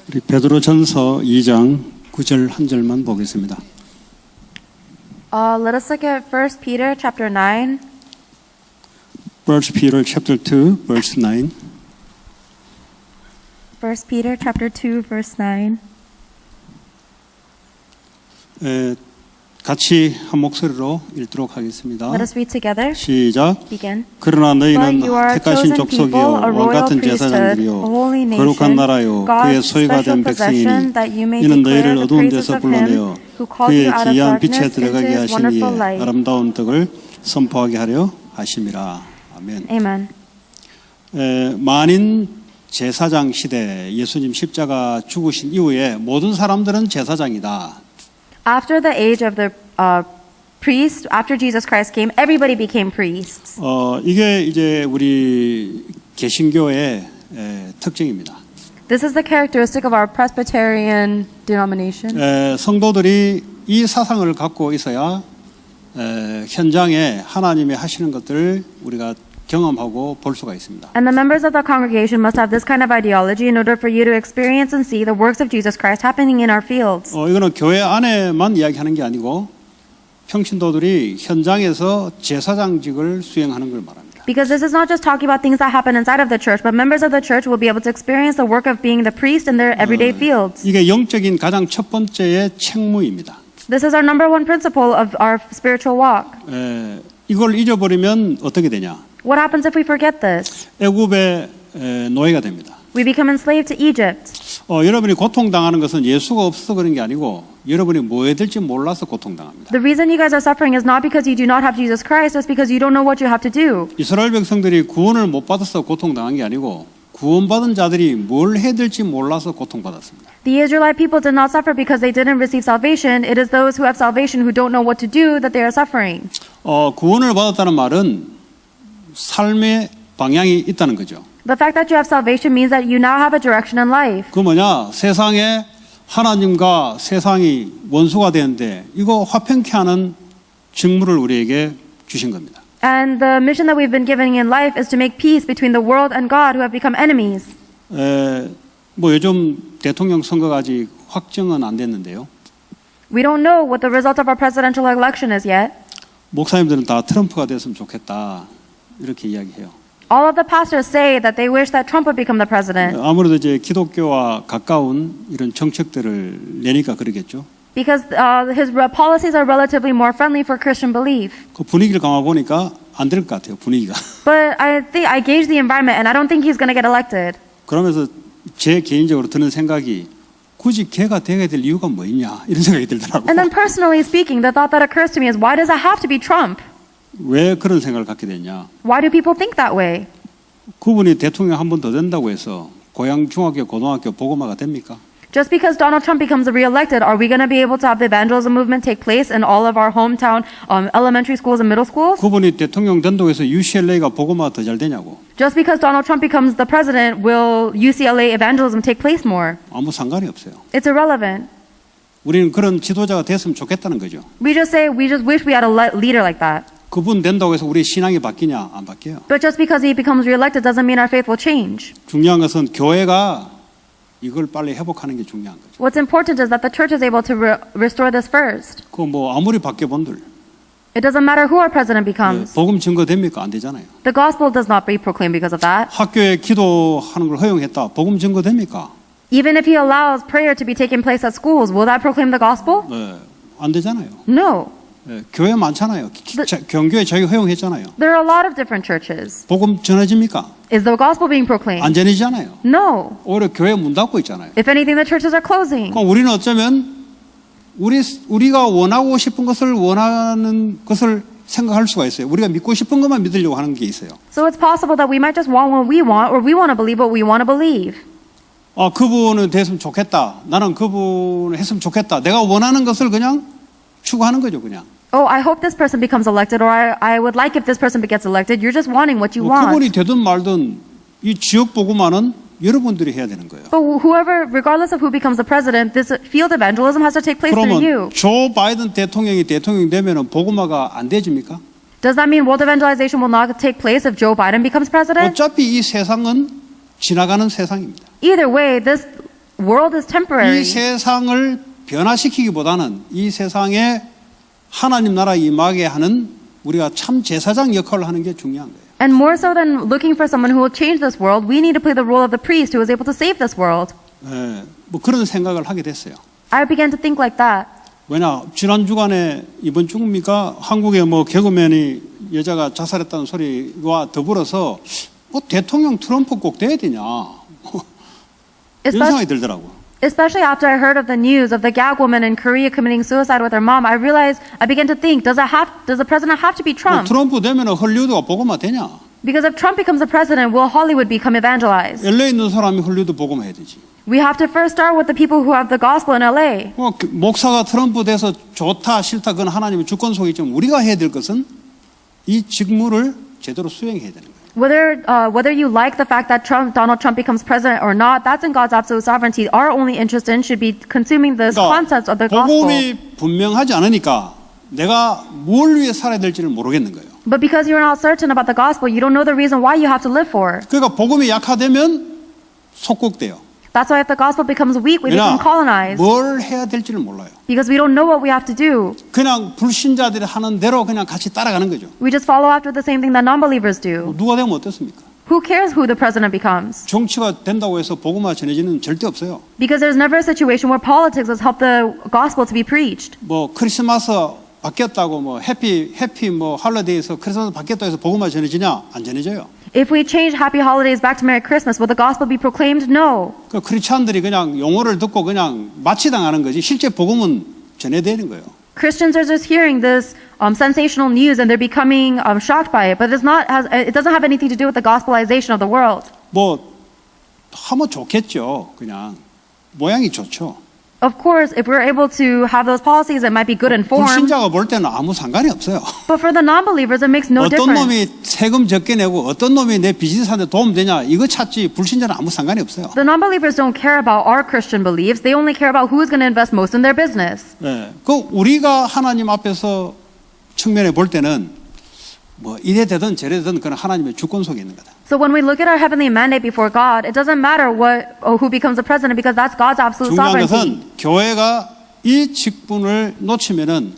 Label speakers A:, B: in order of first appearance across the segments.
A: 우리 베드로전서 2장 9절 한 절만 보겠습니다.
B: Let us look at 1 Peter chapter 9.
A: 1 Peter chapter 2 verse 9.
B: 1 Peter chapter 2 verse 9.
A: 같이 한 목소리로 읽도록 하겠습니다.
B: Let us read together.
A: 시작.
B: Begin.
A: 그러나 너희는
B: But you are
A: 택하신
B: chosen
A: 족속이요
B: people, a royal
A: 왕같은
B: priesthood,
A: 제사장들이요
B: a holy nation,
A: 거룩한 나라요 그의
B: God's
A: 소유가
B: special
A: 된
B: possession,
A: 백성이니
B: that you may
A: 이는
B: declare
A: 너희를
B: the
A: 어두운
B: praises
A: 데서
B: of
A: 불러내어
B: him who called
A: 그의
B: you out of
A: 기이한 빛에
B: darkness into
A: 들어가게
B: his
A: 하시니
B: wonderful light.
A: 아름다운 덕을 선포하게 하려 하심이라. 아멘.
B: Amen.
A: 만인 제사장 시대 예수님 십자가 죽으신 이후에 모든 사람들은 제사장이다.
B: After the age of the priest, after Jesus Christ came, everybody became priests.
A: 이게 이제 우리 개신교의 특징입니다.
B: This is the characteristic of our Presbyterian denomination.
A: 성도들이 이 사상을 갖고 있어야 현장에 하나님이 하시는 것들을 우리가 경험하고 볼 수가 있습니다.
B: And the members of the congregation must have this kind of ideology in order for you to experience and see the works of Jesus Christ happening in our fields.
A: 이거는 교회 안에만 이야기하는 게 아니고 평신도들이 현장에서 제사장직을 수행하는 걸 말합니다.
B: Because this is not just talking about things that happen inside of the church, but members of the church will be able to experience the work of being the priest in their everyday fields.
A: 이게 영적인 가장 첫 번째의 책무입니다.
B: This is our number one principle of our spiritual walk.
A: 이걸 잊어버리면 어떻게 되냐?
B: What happens if we forget this?
A: 애굽의 노예가 됩니다.
B: We become enslaved to Egypt.
A: 여러분이 고통당하는 것은 예수가 없어서 그런 게 아니고 여러분이 뭐 해야 될지 몰라서 고통당합니다.
B: The reason you guys are suffering is not because you do not have Jesus Christ, it's because you don't know what you have to do.
A: 이스라엘 백성들이 구원을 못 받아서 고통당한 게 아니고 구원받은 자들이 뭘 해야 될지 몰라서 고통받았습니다.
B: The Israelite people did not suffer because they didn't receive salvation. It is those who have salvation who don't know what to do that they are suffering.
A: 구원을 받았다는 말은 삶의 방향이 있다는 거죠.
B: The fact that you have salvation means that you now have a direction in life.
A: 그 뭐냐? 세상에 하나님과 세상이 원수가 되는데 이거 화평케 하는 직무를 우리에게 주신 겁니다.
B: And the mission that we've been given in life is to make peace between the world and God who have become enemies.
A: 뭐 요즘 대통령 선거가 아직 확정은 안 됐는데요.
B: We don't know what the result of our presidential election is yet.
A: 목사님들은 다 트럼프가 됐으면 좋겠다 이렇게 이야기해요.
B: All of the pastors say that they wish that Trump would become the president.
A: 아무래도 이제 기독교와 가까운 이런 정책들을 내니까 그러겠죠.
B: Because his policies are relatively more friendly for Christian belief.
A: 그 분위기를 감아 보니까 안 될 것 같아요. 분위기가.
B: But I gauge the environment and I don't think he's going to get elected.
A: 그러면서 제 개인적으로 드는 생각이 굳이 걔가 되게 될 이유가 뭐 있냐 이런 생각이 들더라고요.
B: And then personally speaking, the thought that occurs to me is, why does it have to be Trump?
A: 왜 그런 생각을 갖게 됐냐?
B: Why do people think that way?
A: 그분이 대통령 한 번 더 된다고 해서 고향 중학교, 고등학교 복음화가 됩니까?
B: Just because Donald Trump becomes re-elected, are we going to be able to have the evangelism movement take place in all of our hometown elementary schools and middle schools?
A: 그분이 대통령 된다고 해서 UCLA가 복음화 더 잘 되냐고?
B: Just because Donald Trump becomes the president, will UCLA evangelism take place more?
A: 아무 상관이 없어요.
B: It's irrelevant.
A: 우리는 그런 지도자가 됐으면 좋겠다는 거죠.
B: We just wish we had a leader like that.
A: 그분 된다고 해서 우리 신앙이 바뀌냐? 안 바뀌어요.
B: But just because he becomes re-elected doesn't mean our faith will change.
A: 중요한 것은 교회가 이걸 빨리 회복하는 게 중요한 거죠.
B: What's important is that the church is able to restore this first.
A: 그 뭐 아무리 바뀌어 본들
B: It doesn't matter who our president becomes.
A: 복음 증거 됩니까? 안 되잖아요.
B: The gospel does not be proclaimed because of that.
A: 학교에 기도하는 걸 허용했다. 복음 증거 됩니까?
B: Even if he allows prayer to be taking place at schools, will that proclaim the gospel?
A: 안 되잖아요.
B: No.
A: 교회 많잖아요. 경교회 자기 허용했잖아요.
B: There are a lot of different churches.
A: 복음 전해집니까?
B: Is the gospel being proclaimed?
A: 안 전해지잖아요.
B: No.
A: 오히려 교회 문 닫고 있잖아요.
B: If anything, the churches are closing.
A: 그럼 우리는 어쩌면 우리가 원하고 싶은 것을 원하는 것을 생각할 수가 있어요. 우리가 믿고 싶은 것만 믿으려고 하는 게 있어요.
B: So it's possible that we might just want what we want, or we want to believe what we want to believe.
A: 그분은 됐으면 좋겠다. 나는 그분을 했으면 좋겠다. 내가 원하는 것을 그냥 추구하는 거죠, 그냥.
B: Oh, I hope this person becomes elected, or I would like if this person gets elected. You're just wanting what you
A: 그분이
B: want.
A: 되든 말든 이 지역 복음화는 여러분들이 해야 되는 거예요.
B: But whoever, regardless of who becomes the president, this field evangelism has to take place through you.
A: 그러면 조 바이든 대통령이 대통령 되면은 복음화가 안 되집니까?
B: Does that mean world evangelization will not take place if Joe Biden becomes president?
A: 어차피 이 세상은 지나가는 세상입니다.
B: Either way, this world is temporary.
A: 이 세상을 변화시키기보다는 이 세상에 하나님 나라 임하게 하는 우리가 참 제사장 역할을 하는 게 중요한 거예요.
B: And more so than looking for someone who will change this world, we need to play the role of the priest who is able to save this world.
A: 예, 뭐 그런 생각을 하게 됐어요.
B: I began to think like that.
A: 왜냐 지난 주간에 이번 주입니까 한국에 뭐 개그맨이 여자가 자살했다는 소리와 더불어서 뭐 대통령 트럼프 꼭 돼야 되냐 이런 생각이 들더라고.
B: Especially after I heard of the news of the gag woman in Korea committing suicide with her mom, I began to think, does the president have to be
A: 뭐
B: Trump?
A: 트럼프 되면 헐리우드가 복음화 되냐?
B: Because if Trump becomes the president, will Hollywood become evangelized?
A: LA 있는 사람이 헐리우드 복음화 해야 되지.
B: We have to first start with the people who have the gospel in LA.
A: 목사가 트럼프 돼서 좋다 싫다 그건 하나님의 주권속이지만 우리가 해야 될 것은 이 직무를 제대로 수행해야 되는 거예요.
B: Whether you like the fact that Donald Trump becomes president or not, that's in God's absolute sovereignty. Our only interest in should be consuming the concepts of the gospel.
A: 복음이 분명하지 않으니까 내가 뭘 위해 살아야 될지를 모르겠는 거예요.
B: But because you're not certain about the gospel, you don't know the reason why you have to live for.
A: 그러니까 복음이 약화되면 속국돼요.
B: That's why if the gospel becomes weak, we become colonized.
A: 뭘 해야 될지를 몰라요.
B: Because we don't know what we have to do.
A: 그냥 불신자들이 하는 대로 그냥 같이 따라가는 거죠.
B: We just follow after the same thing that non-believers do.
A: 누가 되면 어떻습니까?
B: Who cares who the president becomes?
A: 정치가 된다고 해서 복음화 전해지는 절대 없어요.
B: Because there's never a situation where politics has helped the gospel to be preached.
A: 뭐 크리스마스 바뀌었다고 뭐 해피 뭐 할러데이에서 크리스마스 바뀌었다고 해서 복음화 전해지냐? 안 전해져요.
B: If we change Happy Holidays back to Merry Christmas, will the gospel be proclaimed? No.
A: 그 크리스찬들이 그냥 용어를 듣고 그냥 마취당하는 거지 실제 복음은 전해야 되는 거예요.
B: Christians are just hearing this sensational news and they're becoming shocked by it, but it doesn't have anything to do with the gospelization of the world.
A: 뭐 하면 좋겠죠. 그냥 모양이 좋죠.
B: Of course, if we're able to have those policies, it might be good in form.
A: 불신자가 볼 때는 아무 상관이 없어요.
B: But for the non-believers, it makes no
A: 어떤
B: difference.
A: 놈이 세금 적게 내고 어떤 놈이 내 비즈니스하는데 도움 되냐 이거 찾지 불신자는 아무 상관이 없어요.
B: The non-believers don't care about our Christian beliefs. They only care about who's going to invest most in their business.
A: 네, 그 우리가 하나님 앞에서 측면에 볼 때는 뭐 이래 되든 저래 되든 그건 하나님의 주권 속에 있는 거다.
B: So when we look at our heavenly mandate before God, it doesn't matter who becomes the president because that's God's absolute
A: 중요한
B: sovereignty.
A: 것은 교회가 이 직분을 놓치면은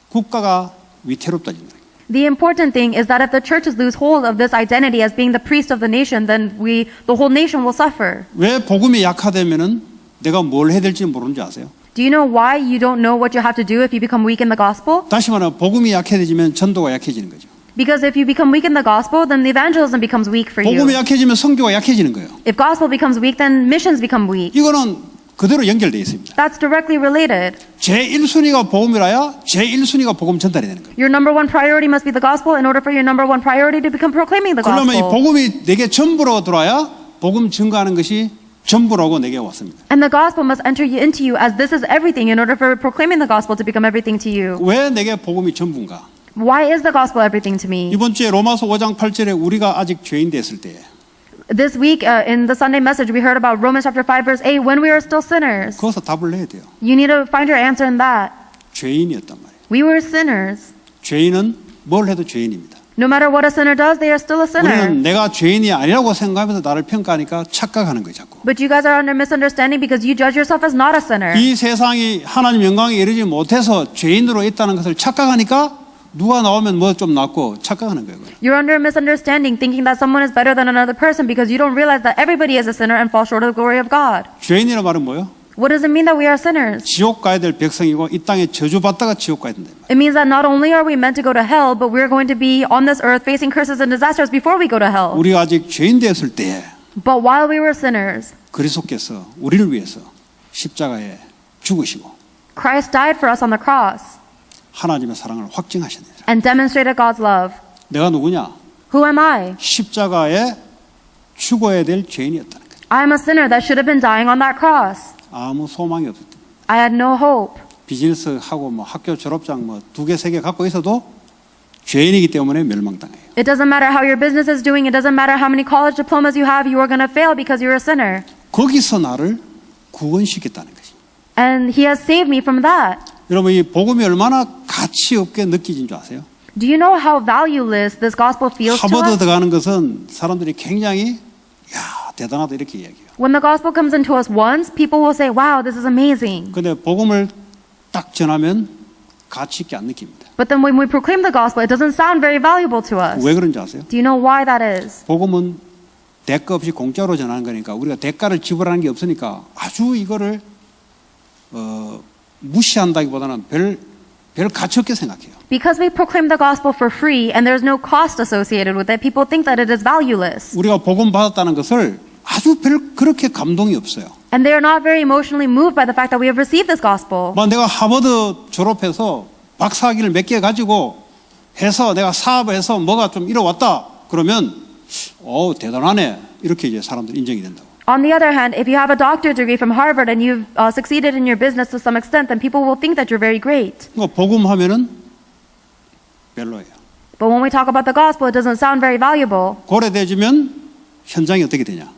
A: 국가가 위태롭다는 거예요.
B: The important thing is that if the churches lose hold of this identity as being the priest of the nation, then the whole nation will suffer.
A: 왜 복음이 약화되면은 내가 뭘 해야 될지 모르는지 아세요?
B: Do you know why you don't know what you have to do if you become weak in the gospel?
A: 다시 말하면 복음이 약해지면 전도가 약해지는 거죠.
B: Because if you become weak in the gospel, then the evangelism becomes weak for you.
A: 복음이 약해지면 선교가 약해지는 거예요.
B: If gospel becomes weak, then missions become weak.
A: 이거는 그대로 연결되어 있습니다.
B: That's directly related.
A: 제1순위가 복음이라야 제1순위가 복음 전달이 되는 거예요.
B: Your number one priority must be the gospel in order for your number one priority to become proclaiming the
A: 그러면 이
B: gospel.
A: 복음이 내게 전부로 들어와야 복음 증거하는 것이 전부라고 내게 왔습니다.
B: And the gospel must enter into you as this is everything in order for proclaiming the gospel to become everything to you.
A: 왜 내게 복음이 전부인가?
B: Why is the gospel everything to me?
A: 이번 주에 로마서 5장 8절에 우리가 아직 죄인 됐을 때
B: This week in the Sunday message we heard about Romans chapter 5 verse 8 when we were still sinners.
A: 거기서 답을 내야 돼요.
B: You need to find your answer in that.
A: 죄인이었단 말이에요.
B: We were sinners.
A: 죄인은 뭘 해도 죄인입니다.
B: No matter what a sinner does, they are still a sinner.
A: 우리는 내가 죄인이 아니라고 생각하면서 나를 평가하니까 착각하는 거예요, 자꾸.
B: But you guys are under misunderstanding because you judge yourself as not a sinner.
A: 이 세상이 하나님 영광에 이르지 못해서 죄인으로 있다는 것을 착각하니까 누가 나오면 뭐 좀 낫고 착각하는 거예요.
B: You're under misunderstanding, thinking that someone is better than another person because you don't realize that everybody is a sinner and fall short of the glory of God.
A: 죄인이라는 말은 뭐예요?
B: What does it mean that we are sinners?
A: 지옥 가야 될 백성이고 이 땅에 저주받다가 지옥 가야 된다.
B: It means that not only are we meant to go to hell, but we're going to be on this earth facing curses and disasters before we go to hell.
A: 우리가 아직 죄인 되었을 때
B: But while we were sinners,
A: 그리스도께서 우리를 위해서 십자가에 죽으시고
B: Christ died for us on the cross
A: 하나님의 사랑을 확증하셨네요.
B: and demonstrated God's love.
A: 내가 누구냐?
B: Who am I?
A: 십자가에 죽어야 될 죄인이었다는 거예요.
B: I am a sinner that should have been dying on that cross.
A: 아무 소망이 없었다.
B: I had no hope.
A: 비즈니스 하고 뭐 학교 졸업장 뭐 2개, 3개 갖고 있어도 죄인이기 때문에 멸망당해요.
B: It doesn't matter how your business is doing. It doesn't matter how many college diplomas you have. You are going to fail because you're a sinner.
A: 거기서 나를 구원시켰다는 것이.
B: And He has saved me from that.
A: 여러분 이 복음이 얼마나 가치 없게 느껴진 줄 아세요?
B: Do you know how valueless this gospel feels to
A: 하버드
B: us?
A: 들어가는 것은 사람들이 굉장히 야 대단하다 이렇게 이야기해요.
B: When the gospel comes into us once, people will say, wow, this is amazing.
A: 근데 복음을 딱 전하면 가치 있게 안 느낍니다.
B: But then when we proclaim the gospel, it doesn't sound very valuable to us.
A: 왜 그런지 아세요?
B: Do you know why that is?
A: 복음은 대가 없이 공짜로 전하는 거니까 우리가 대가를 지불하는 게 없으니까 아주 이거를 무시한다기보다는 별 가치 없게 생각해요.
B: Because we proclaim the gospel for free and there's no cost associated with it, people think that it is valueless.
A: 우리가 복음 받았다는 것을 아주 그렇게 감동이 없어요.
B: And they are not very emotionally moved by the fact that we have received this gospel.
A: 내가 하버드 졸업해서 박사학위를 몇 개 가지고 해서 내가 사업해서 뭐가 좀 이뤄왔다 그러면 대단하네 이렇게 이제 사람들이 인정이 된다고.
B: On the other hand, if you have a doctorate degree from Harvard and you've succeeded in your business to some extent, then people will think that you're very great.
A: 그러니까 복음하면은 별로예요.
B: But when we talk about the gospel, it doesn't sound very valuable.
A: 고래돼지면 현장이 어떻게 되냐?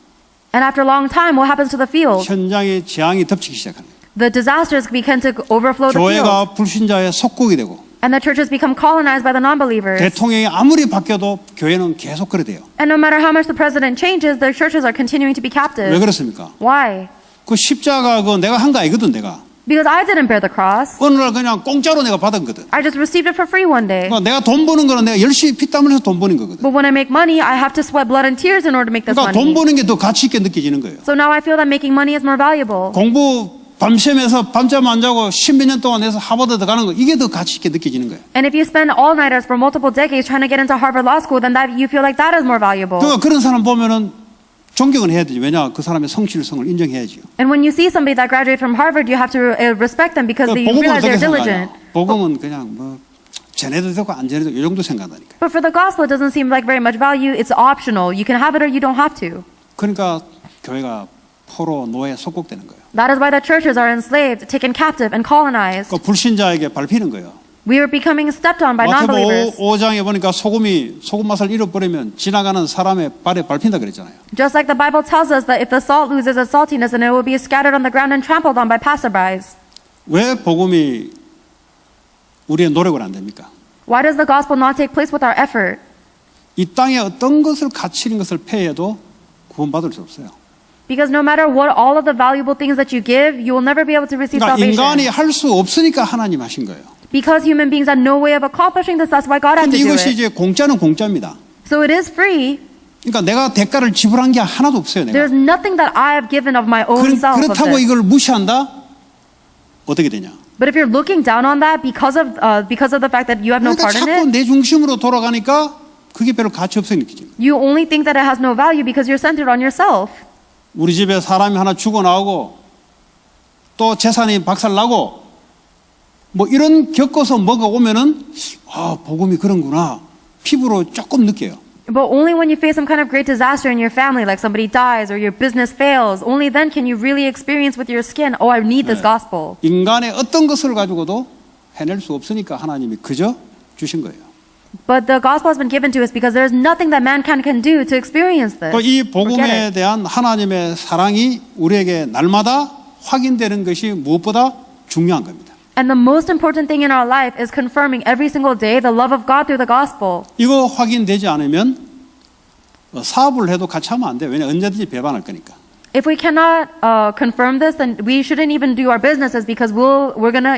B: And after a long time, what happens to the field?
A: 현장의 재앙이 덮치기 시작합니다.
B: The disasters begin to overflow the field.
A: 교회가 불신자의 속국이 되고
B: And the churches become colonized by the non-believers.
A: 대통령이 아무리 바뀌어도 교회는 계속 그래 돼요.
B: And no matter how much the president changes, the churches are continuing to be
A: 왜
B: captive.
A: 그렇습니까?
B: Why?
A: 그 십자가 그거 내가 한 거 아니거든 내가.
B: Because I didn't bear the cross.
A: 어느 날 그냥 공짜로 내가 받은 거든.
B: I just received it for free one day.
A: 그러니까 내가 돈 버는 거는 내가 열심히 피땀 흘려서 돈 버는 거거든.
B: But when I make money, I have to sweat blood and tears in order to make this
A: 그러니까 돈
B: money.
A: 버는 게 더 가치 있게 느껴지는 거예요.
B: So now I feel that making money is more valuable.
A: 공부 밤샘에서 밤잠 안 자고 십몇 년 동안 해서 하버드 가는 거 이게 더 가치 있게 느껴지는 거예요.
B: And if you spend all-nighters for multiple decades trying to get into Harvard Law School, then that you feel like that is more valuable.
A: 그러니까 그런 사람 보면은 존경을 해야 되죠. 왜냐 그 사람의 성실성을 인정해야지요.
B: And when you see somebody that graduated from Harvard, you have to respect them because they
A: 복음은
B: realize
A: 어떻게
B: they're diligent.
A: 생각해요? 복음은 그냥 전해도 되고 안 전해도 이 정도 생각한다니까.
B: But for the gospel, it doesn't seem like very much value. It's optional. You can have it or you don't have to.
A: 그러니까 교회가 포로 노예 속국되는 거예요.
B: That is why the churches are enslaved, taken captive, and colonized.
A: 그 불신자에게 밟히는 거예요.
B: We are becoming stepped on by
A: 마태복음
B: non-believers.
A: 5장에 보니까 소금 맛을 잃어버리면 지나가는 사람의 발에 밟힌다 그랬잖아요.
B: Just like the Bible tells us that if the salt loses its saltiness, then it will be scattered on the ground and trampled on by passerbys.
A: 왜 복음이 우리의 노력을 안 됩니까?
B: Why does the gospel not take place with our effort?
A: 이 땅에 어떤 것을 가치 있는 것을 폐해도 구원받을 수 없어요.
B: Because no matter what all of the valuable things that you give, you will never be able to receive
A: 그러니까 인간이
B: salvation.
A: 할 수 없으니까 하나님 하신 거예요.
B: Because human beings had no way of accomplishing this, that's why God had
A: 근데
B: to do
A: 이것이
B: it.
A: 이제 공짜는 공짜입니다.
B: So it is free.
A: 그러니까 내가 대가를 지불한 게 하나도 없어요. 내가.
B: There's nothing that I have given of my own self of
A: 그렇다고
B: this.
A: 이걸 무시한다? 어떻게 되냐?
B: But if you're looking down on that because of the fact that you have no
A: 그러니까
B: part in
A: 자꾸
B: it,
A: 내 중심으로 돌아가니까 그게 별로 가치 없어 느끼죠.
B: you only think that it has no value because you're centered on yourself.
A: 우리 집에 사람이 하나 죽어 나오고 또 재산이 박살나고 뭐 이런 겪어서 뭐가 오면은 복음이 그런구나 피부로 조금 느껴요.
B: But only when you face some kind of great disaster in your family, like somebody dies or your business fails, only then can you really experience with your skin, oh, I need this gospel.
A: 인간의 어떤 것을 가지고도 해낼 수 없으니까 하나님이 그저 주신 거예요.
B: But the gospel has been given to us because there's nothing that mankind can do to experience this.
A: 이
B: Or get
A: 복음에
B: it.
A: 대한 하나님의 사랑이 우리에게 날마다 확인되는 것이 무엇보다 중요한 겁니다.
B: And the most important thing in our life is confirming every single day the love of God through the gospel.
A: 이거 확인되지 않으면 사업을 해도 같이 하면 안 돼요. 왜냐하면 언제든지 배반할 거니까.
B: If we cannot confirm this, then we shouldn't even do our businesses because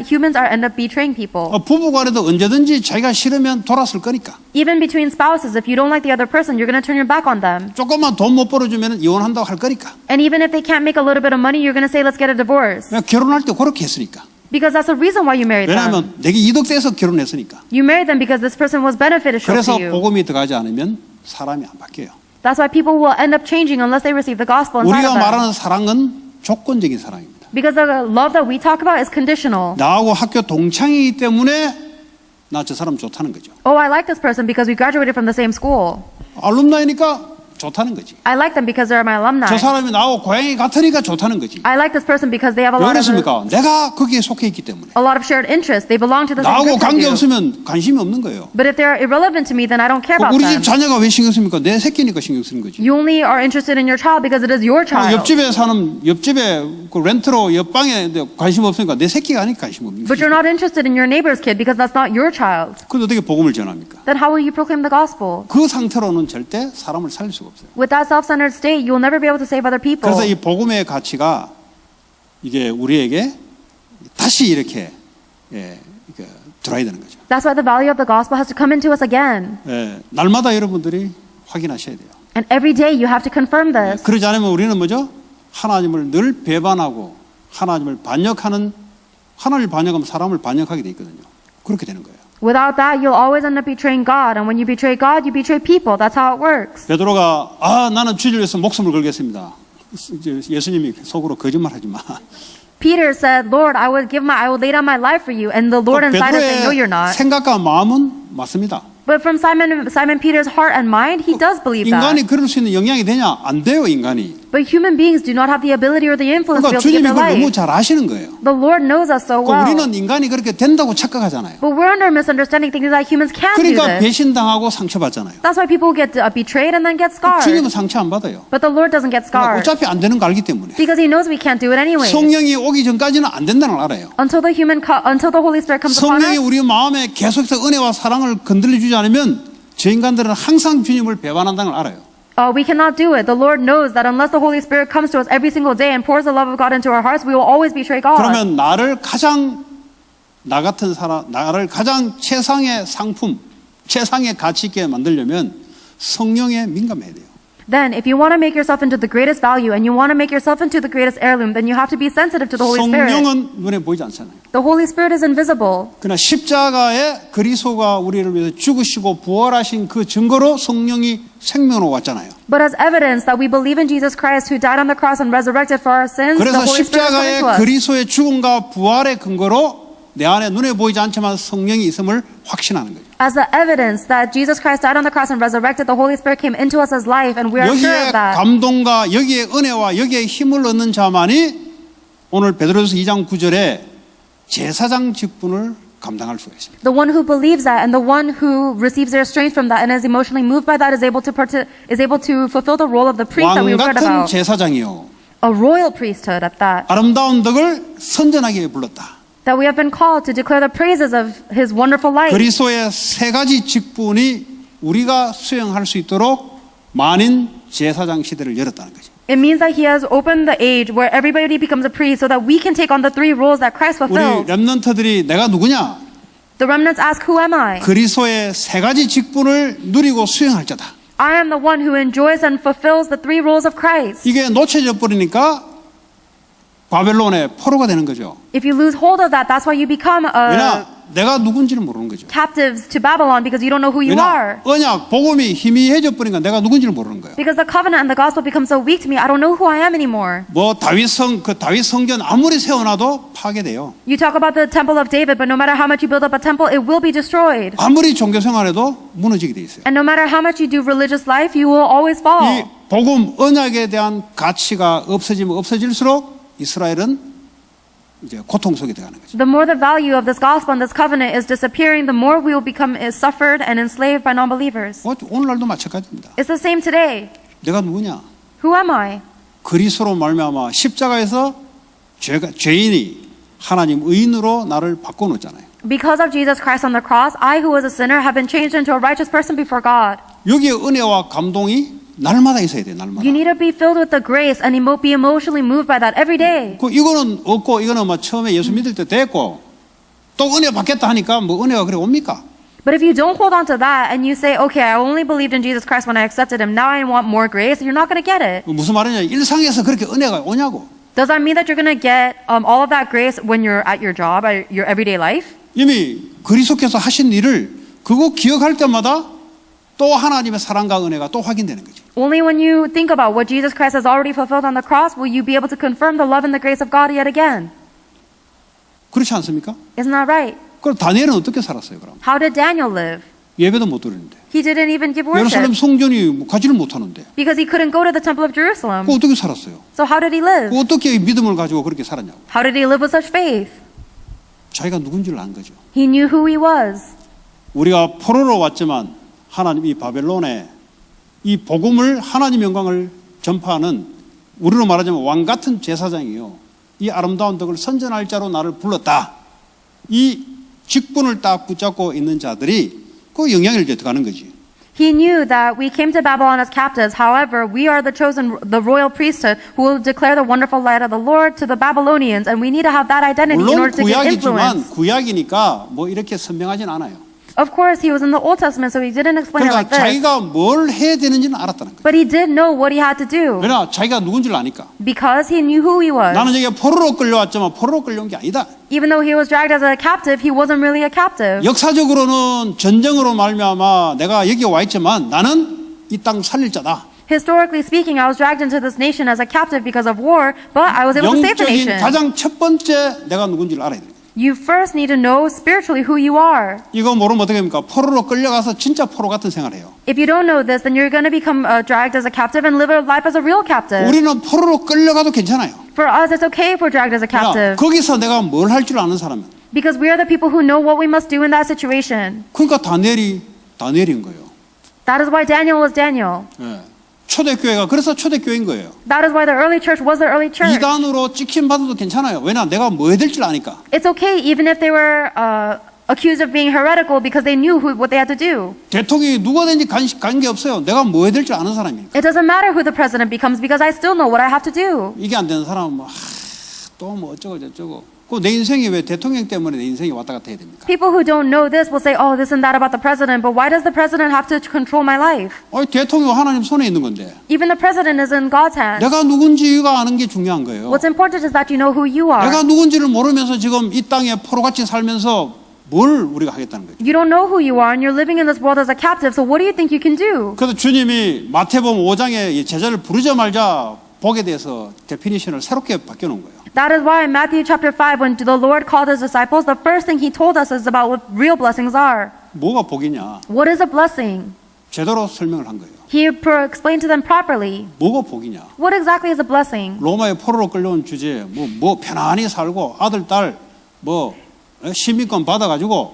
B: humans are end up betraying people.
A: 부부간에도 언제든지 자기가 싫으면 돌았을 거니까.
B: Even between spouses, if you don't like the other person, you're going to turn your back on them.
A: 조금만 돈 못 벌어주면 이혼한다고 할 거니까.
B: And even if they can't make a little bit of money, you're going to say, let's get a divorce.
A: 그냥 결혼할 때 그렇게 했으니까.
B: Because that's the reason why you married them.
A: 왜냐하면 내게 이득돼서 결혼했으니까.
B: You married them because this person was beneficial
A: 그래서
B: to you.
A: 복음이 들어가지 않으면 사람이 안 바뀌어요.
B: That's why people will end up changing unless they receive the gospel inside
A: 우리가
B: of them.
A: 말하는 사랑은 조건적인 사랑입니다.
B: Because the love that we talk about is conditional.
A: 나하고 학교 동창이기 때문에 나 저 사람 좋다는 거죠.
B: Oh, I like this person because we graduated from the same school.
A: 알룸나이니까 좋다는 거지.
B: I like them because they're my alumni.
A: 저 사람이 나하고 고향이 같으니까 좋다는 거지.
B: I like this person because they have a
A: 왜
B: lot
A: 그렇습니까? 내가 거기에 속해 있기 때문에.
B: of shared interests. They belong to the same
A: 나하고
B: group I
A: 관계
B: do.
A: 없으면 관심이 없는 거예요.
B: But if they're irrelevant to me, then I don't care about
A: 우리 집
B: them.
A: 자녀가 왜 신경 씁니까? 내 새끼니까 신경 쓰는 거지.
B: You only are interested in your child because it is your child.
A: 옆집에 사는 옆집에 그 렌트로 옆방에 관심 없으니까 내 새끼가 아니까 관심 없는
B: But
A: 거지.
B: you're not interested in your neighbor's kid because that's not your child.
A: 그런데 어떻게 복음을 전합니까?
B: Then how will you proclaim the gospel?
A: 그 상태로는 절대 사람을 살릴 수가 수가 없어요.
B: With that self-centered state, you will never be able to save other people.
A: 그래서 이 복음의 가치가 이게 우리에게 다시 이렇게 들어야 되는 거죠.
B: That's why the value of the gospel has to come into us again.
A: 날마다 여러분들이 확인하셔야 돼요.
B: And every day you have to confirm this.
A: 그러지 않으면 우리는 뭐죠? 하나님을 늘 배반하고 하나님을 반역하는, 하나님을 반역하면 사람을 반역하게 돼 있거든요. 그렇게 되는 거예요.
B: Without that, you'll always end up betraying God. And when you betray God, you betray people. That's how it works.
A: 베드로가 나는 주를 위해서 목숨을 걸겠습니다. 예수님이 속으로 거짓말하지 마.
B: Peter said, Lord, I will lay down my life for you. And the Lord inside us said, no, you're
A: 베드로의
B: not.
A: 생각과 마음은 맞습니다.
B: But from Simon Peter's heart and mind, he does believe
A: 인간이
B: that.
A: 그럴 수 있는 영향이 되냐? 안 돼요, 인간이.
B: But human beings do not have the ability or the influence to be
A: 그러니까
B: able to give
A: 주님이
B: their
A: 그걸 너무
B: life.
A: 잘 아시는 거예요.
B: The Lord knows us so well.
A: 우리는 인간이 그렇게 된다고 착각하잖아요.
B: But we're under misunderstanding thinking that humans can do
A: 그러니까
B: this.
A: 배신당하고 상처받잖아요.
B: That's why people get betrayed and then get scarred.
A: 주님은 상처 안 받아요.
B: But the Lord doesn't get scarred.
A: 어차피 안 되는 거 알기 때문에.
B: Because he knows we can't do it anyway.
A: 성령이 오기 전까지는 안 된다는 걸 알아요.
B: Until the Holy Spirit comes upon
A: 성령이
B: us.
A: 우리 마음에 계속해서 은혜와 사랑을 건드려주지 않으면 저 인간들은 항상 주님을 배반한다는 걸 알아요.
B: We cannot do it. The Lord knows that unless the Holy Spirit comes to us every single day and pours the love of God into our hearts, we will always betray God.
A: 그러면 나를 가장 최상의 상품, 최상의 가치 있게 만들려면 성령에 민감해야 돼요.
B: Then, if you want to make yourself into the greatest value and you want to make yourself into the greatest heirloom, then you have to be sensitive to the Holy Spirit.
A: 성령은 눈에 보이지 않잖아요.
B: The Holy Spirit is invisible.
A: 그러나 십자가에 그리스도가 우리를 위해서 죽으시고 부활하신 그 증거로 성령이 생명으로 왔잖아요.
B: But as evidence that we believe in Jesus Christ who died on the cross and resurrected for our sins, the
A: 그래서
B: Holy Spirit is coming
A: 십자가의
B: to us.
A: 그리스도의 죽음과 부활의 근거로 내 안에 눈에 보이지 않지만 성령이 있음을 확신하는 거죠.
B: As the evidence that Jesus Christ died on the cross and resurrected, the Holy Spirit came into us as life, and we are sure
A: 여기에
B: of that.
A: 감동과 여기에 은혜와 여기에 힘을 얻는 자만이 오늘 베드로서 2장 9절에 제사장 직분을 감당할 수가 있습니다.
B: The one who believes that and the one who receives their strength from that and is emotionally moved by that is able to fulfill the role of the priest that we
A: 왕
B: read
A: 같은
B: about.
A: 제사장이요.
B: A royal priesthood at that.
A: 아름다운 덕을 선전하게 불렀다.
B: That we have been called to declare the praises of his wonderful life.
A: 그리스도의 세 가지 직분이 우리가 수행할 수 있도록 만인 제사장 시대를 열었다는 거죠.
B: It means that he has opened the age where everybody becomes a priest so that we can take on the three roles that Christ
A: 우리
B: fulfilled.
A: 렘넌트들이 내가 누구냐?
B: The remnants ask, who am I?
A: 그리스도의 세 가지 직분을 누리고 수행할 자다.
B: I am the one who enjoys and fulfills the three roles of Christ.
A: 이게 놓쳐져 버리니까 바벨론의 포로가 되는 거죠.
B: If you lose hold of that, that's why you become
A: 왜냐? 내가 누군지를 모르는 거죠.
B: captives to Babylon because you don't know who you
A: 왜냐?
B: are.
A: 언약, 복음이 희미해져 버리니까 내가 누군지를 모르는 거예요.
B: Because the covenant and the gospel become so weak to me, I don't know who I am anymore.
A: 다윗 성전 아무리 세워놔도 파괴돼요.
B: You talk about the temple of David, but no matter how much you build up a temple, it will be destroyed.
A: 아무리 종교 생활해도 무너지게 돼 있어요.
B: And no matter how much you do religious life, you will always
A: 이
B: fall.
A: 복음 언약에 대한 가치가 없어질수록 이스라엘은 이제 고통 속에 들어가는 거죠.
B: The more the value of this gospel and this covenant is disappearing, the more we will become suffered and enslaved by non-believers.
A: 오늘날도 마찬가지입니다.
B: It's the same today.
A: 내가 누구냐?
B: Who am I?
A: 그리스도로 말미암아 십자가에서 죄인이 하나님 의인으로 나를 바꿔놓잖아요.
B: Because of Jesus Christ on the cross, I who was a sinner have been changed into a righteous person before God.
A: 여기에 은혜와 감동이 날마다 있어야 돼, 날마다.
B: You need to be filled with the grace and be emotionally moved by that every day.
A: 이거는 없고, 이거는 처음에 예수 믿을 때 됐고, 또 은혜 받겠다 하니까 은혜가 그래 옵니까?
B: But if you don't hold on to that and you say, okay, I only believed in Jesus Christ when I accepted him, now I want more grace, you're not going to get it.
A: 무슨 말이냐? 일상에서 그렇게 은혜가 오냐고.
B: Does that mean that you're going to get all of that grace when you're at your job, at your everyday life?
A: 이미 그리스도께서 하신 일을 그거 기억할 때마다 또 하나님의 사랑과 은혜가 또 확인되는 거죠.
B: Only when you think about what Jesus Christ has already fulfilled on the cross will you be able to confirm the love and the grace of God yet again.
A: 그렇지 않습니까?
B: Isn't that right?
A: 그럼 다니엘은 어떻게 살았어요, 그럼?
B: How did Daniel live?
A: 예배도 못 드리는데.
B: He didn't even give
A: 예루살렘
B: worship
A: 성전이 가지를 못하는데.
B: because he couldn't go to the temple of Jerusalem.
A: 그 어떻게 살았어요?
B: So how did he live?
A: 어떻게 믿음을 가지고 그렇게 살았냐고.
B: How did he live with such faith?
A: 자기가 누군지를 안 거죠.
B: He knew who he was.
A: 우리가 포로로 왔지만 하나님 이 바벨론에 이 복음을 하나님 영광을 전파하는 우리로 말하자면 왕 같은 제사장이요. 이 아름다운 덕을 선전할 자로 나를 불렀다. 이 직분을 딱 붙잡고 있는 자들이 그 영향을 이제 들어가는 거지.
B: He knew that we came to Babylon as captives. However, we are the chosen, the royal priesthood who will declare the wonderful light of the Lord to the Babylonians. And we need to have that identity in
A: 물론
B: order to get
A: 구약이지만
B: influence.
A: 구약이니까 뭐 이렇게 선명하진 않아요.
B: Of course, he was in the Old Testament, so he didn't explain it
A: 그러니까
B: like this.
A: 자기가 뭘 해야 되는지는 알았다는 거예요.
B: But he did know what he had to do
A: 왜냐 자기가 누군지를 아니까.
B: because he knew who he was.
A: 나는 여기 포로로 끌려왔지만 포로로 끌려온 게 아니다.
B: Even though he was dragged as a captive, he wasn't really a captive.
A: 역사적으로는 전쟁으로 말미암아 내가 여기 와 있지만 나는 이 땅 살릴 자다.
B: Historically speaking, I was dragged into this nation as a captive because of war, but I was able to save the
A: 영적인
B: nation.
A: 가장 첫 번째 내가 누군지를 알아야 돼.
B: You first need to know spiritually who you are.
A: 이거 모르면 어떻게 합니까? 포로로 끌려가서 진짜 포로 같은 생활해요.
B: If you don't know this, then you're going to become dragged as a captive and live a life as a real captive.
A: 우리는 포로로 끌려가도 괜찮아요.
B: For us, it's okay if we're dragged as a
A: 그러나
B: captive
A: 거기서 내가 뭘 할 줄 아는 사람은
B: because we are the people who know what we must do in that situation.
A: 그러니까 다니엘인 거예요.
B: That is why Daniel was Daniel.
A: 예. 초대교회가 그래서 초대교회인 거예요.
B: That is why the early church was the early church.
A: 이단으로 찍힘 받아도 괜찮아요. 왜냐 내가 뭐 해야 될 줄 아니까.
B: It's okay even if they were accused of being heretical because they knew what they had to do.
A: 대통령이 누가 되는지 관계 없어요. 내가 뭐 해야 될 줄 아는 사람이니까.
B: It doesn't matter who the president becomes because I still know what I have to do.
A: 이게 안 되는 사람은 또 뭐 어쩌고 저쩌고. 그 내 인생이 왜 대통령 때문에 내 인생이 왔다 갔다 해야 됩니까?
B: People who don't know this will say, oh, this and that about the president, but why does the president have to control my life?
A: 대통령 하나님 손에 있는 건데
B: Even the president is in God's hands.
A: 내가 누군지가 아는 게 중요한 거예요.
B: What's important is that you know who you are.
A: 내가 누군지를 모르면서 지금 이 땅에 포로같이 살면서 뭘 우리가 하겠다는 거예요.
B: You don't know who you are and you're living in this world as a captive, so what do you think you can do?
A: 그래서 주님이 마태복음 5장에 제자를 부르자 말자 복에 대해서 데피니션을 새롭게 바뀌어놓은 거예요.
B: That is why in Matthew chapter 5, when the Lord called his disciples, the first thing he told us is about what real blessings are.
A: 뭐가 복이냐?
B: What is a blessing?
A: 제대로 설명을 한 거예요.
B: He explained to them properly.
A: 뭐가 복이냐?
B: What exactly is a blessing?
A: 로마의 포로로 끌려온 주제에 뭐 편안히 살고 아들 딸 시민권 받아가지고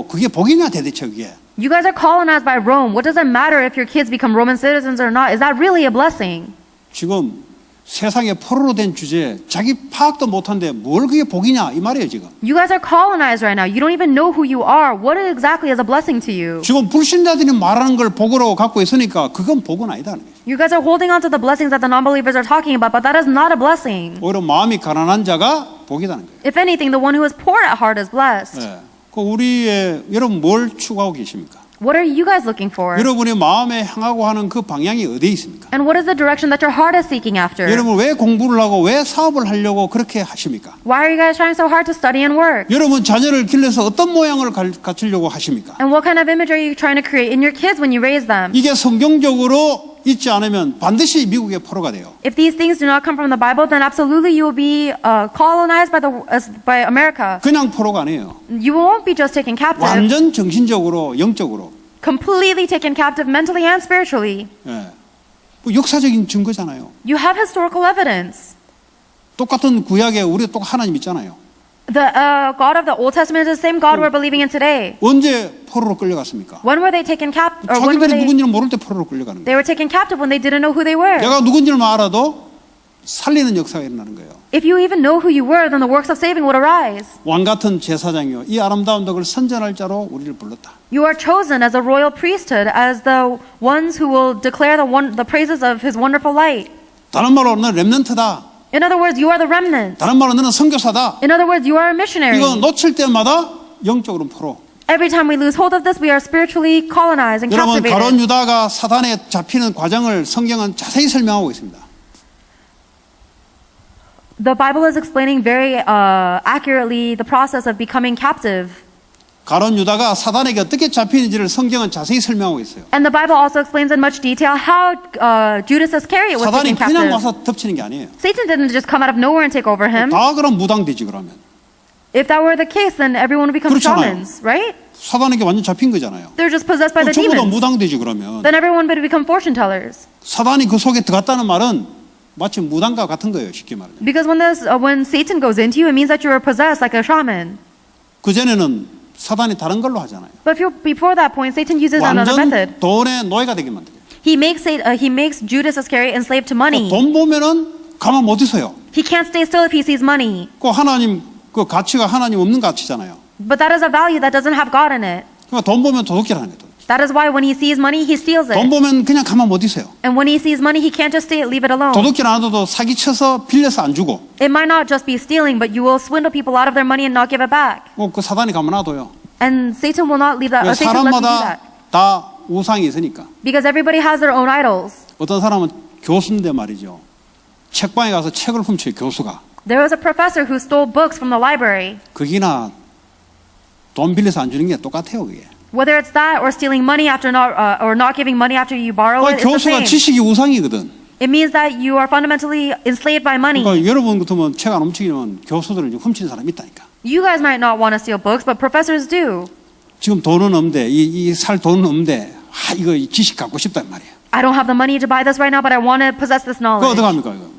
A: 그게 복이냐 대체 그게?
B: You guys are colonized by Rome. What does it matter if your kids become Roman citizens or not? Is that really a blessing?
A: 지금 세상에 포로로 된 주제에 자기 파악도 못한데 뭘 그게 복이냐 이 말이에요 지금.
B: You guys are colonized right now. You don't even know who you are. What exactly is a blessing to you?
A: 지금 불신자들이 말하는 걸 복으로 갖고 있으니까 그건 복은 아니다는 거예요.
B: You guys are holding on to the blessings that the non-believers are talking about, but that is not a blessing.
A: 오히려 마음이 가난한 자가 복이다는 거예요.
B: If anything, the one who is poor at heart is blessed.
A: 네. 여러분 뭘 추구하고 계십니까?
B: What are you guys looking for?
A: 여러분의 마음에 향하고 하는 그 방향이 어디에 있습니까?
B: And what is the direction that your heart is seeking after?
A: 여러분 왜 공부를 하고 왜 사업을 하려고 그렇게 하십니까?
B: Why are you guys trying so hard to study and work?
A: 여러분 자녀를 길러서 어떤 모양을 갖추려고 하십니까?
B: And what kind of image are you trying to create in your kids when you raise them?
A: 이게 성경적으로 있지 않으면 반드시 미국의 포로가 돼요.
B: If these things do not come from the Bible, then absolutely you will be colonized by America.
A: 그냥 포로가 아니에요.
B: You won't be just taken captive,
A: 완전 정신적으로 영적으로.
B: completely taken captive mentally and spiritually.
A: 예. 역사적인 증거잖아요.
B: You have historical evidence.
A: 똑같은 구약에 우리 또 하나님 있잖아요.
B: The God of the Old Testament is the same God we're believing in today.
A: 언제 포로로 끌려갔습니까?
B: When were they taken captive? Or when were
A: 자기들이
B: they?
A: 누군지는 모를 때 포로로 끌려가는 거예요.
B: They were taken captive when they didn't know who they were.
A: 내가 누군지를 알아도 살리는 역사가 일어나는 거예요.
B: If you even know who you were, then the works of saving would arise.
A: 왕 같은 제사장이요 이 아름다운 덕을 선전할 자로 우리를 불렀다.
B: You are chosen as a royal priesthood, as the ones who will declare the praises of His wonderful light.
A: 다른 말로 너는 렘넌트다.
B: In other words, you are the remnant.
A: 다른 말로 너는 선교사다.
B: In other words, you are a missionary.
A: 이거 놓칠 때마다 영적으로 포로.
B: Every time we lose hold of this, we are spiritually colonized and
A: 여러분
B: captivated.
A: 가룟 유다가 사단에 잡히는 과정을 성경은 자세히 설명하고 있습니다.
B: The Bible is explaining very accurately the process of becoming captive.
A: 가룟 유다가 사단에게 어떻게 잡히는지를 성경은 자세히 설명하고 있어요.
B: And the Bible also explains in much detail how Judas Iscariot was
A: 사단이
B: taken
A: 그냥
B: captive.
A: 와서 덮치는 게 아니에요.
B: Satan didn't just come out of nowhere and take over him.
A: 다 그럼 무당되지 그러면.
B: If that were the case, then everyone would become
A: 그렇잖아요.
B: shamans, right?
A: 사단에게 완전 잡힌 거잖아요.
B: They're just possessed by the
A: 전부 다
B: demons.
A: 무당되지 그러면.
B: Then everyone would become fortune tellers.
A: 사단이 그 속에 들어갔다는 말은 마치 무당과 같은 거예요. 쉽게 말하면.
B: Because when Satan goes into you, it means that you are possessed like a shaman.
A: 그전에는 사단이 다른 걸로 하잖아요.
B: But before that point, Satan uses another method.
A: 완전 돈의 노예가 되게 만들어요.
B: He makes Judas Iscariot enslaved to money.
A: 돈 보면은 가만 못 있어요.
B: He can't stay still if he sees money.
A: 그 하나님 그 가치가 하나님 없는 가치잖아요.
B: But that is a value that doesn't have God in it.
A: 그러니까 돈 보면 도둑질하는 거예요.
B: That is why when he sees money, he steals
A: 돈
B: it.
A: 보면 그냥 가만 못 있어요.
B: And when he sees money, he can't just leave it alone.
A: 도둑질 안 해도 사기쳐서 빌려서 안 주고
B: It might not just be stealing, but you will swindle people out of their money and not give it back.
A: 그 사단이 가만 놔둬요.
B: And Satan will not leave that.
A: 왜
B: Satan lets you do
A: 사람마다
B: that.
A: 다 우상이 있으니까.
B: Because everybody has their own idols.
A: 어떤 사람은 교수인데 말이죠. 책방에 가서 책을 훔쳐요, 교수가.
B: There was a professor who stole books from the library.
A: 거기나 돈 빌려서 안 주는 게 똑같아요, 그게.
B: Whether it's that or stealing money after not or not giving money after you borrow it, it's the
A: 교수가
B: same.
A: 지식이 우상이거든.
B: It means that you are fundamentally enslaved by money.
A: 그러니까 여러분 같으면 책 안 훔치면 교수들을 훔치는 사람이 있다니까.
B: You guys might not want to steal books, but professors do.
A: 지금 돈은 없는데 살 돈은 없는데 이거 이 지식 갖고 싶단 말이에요.
B: I don't have the money to buy this right now, but I want to possess this
A: 그거
B: knowledge.
A: 어떡합니까? 이거?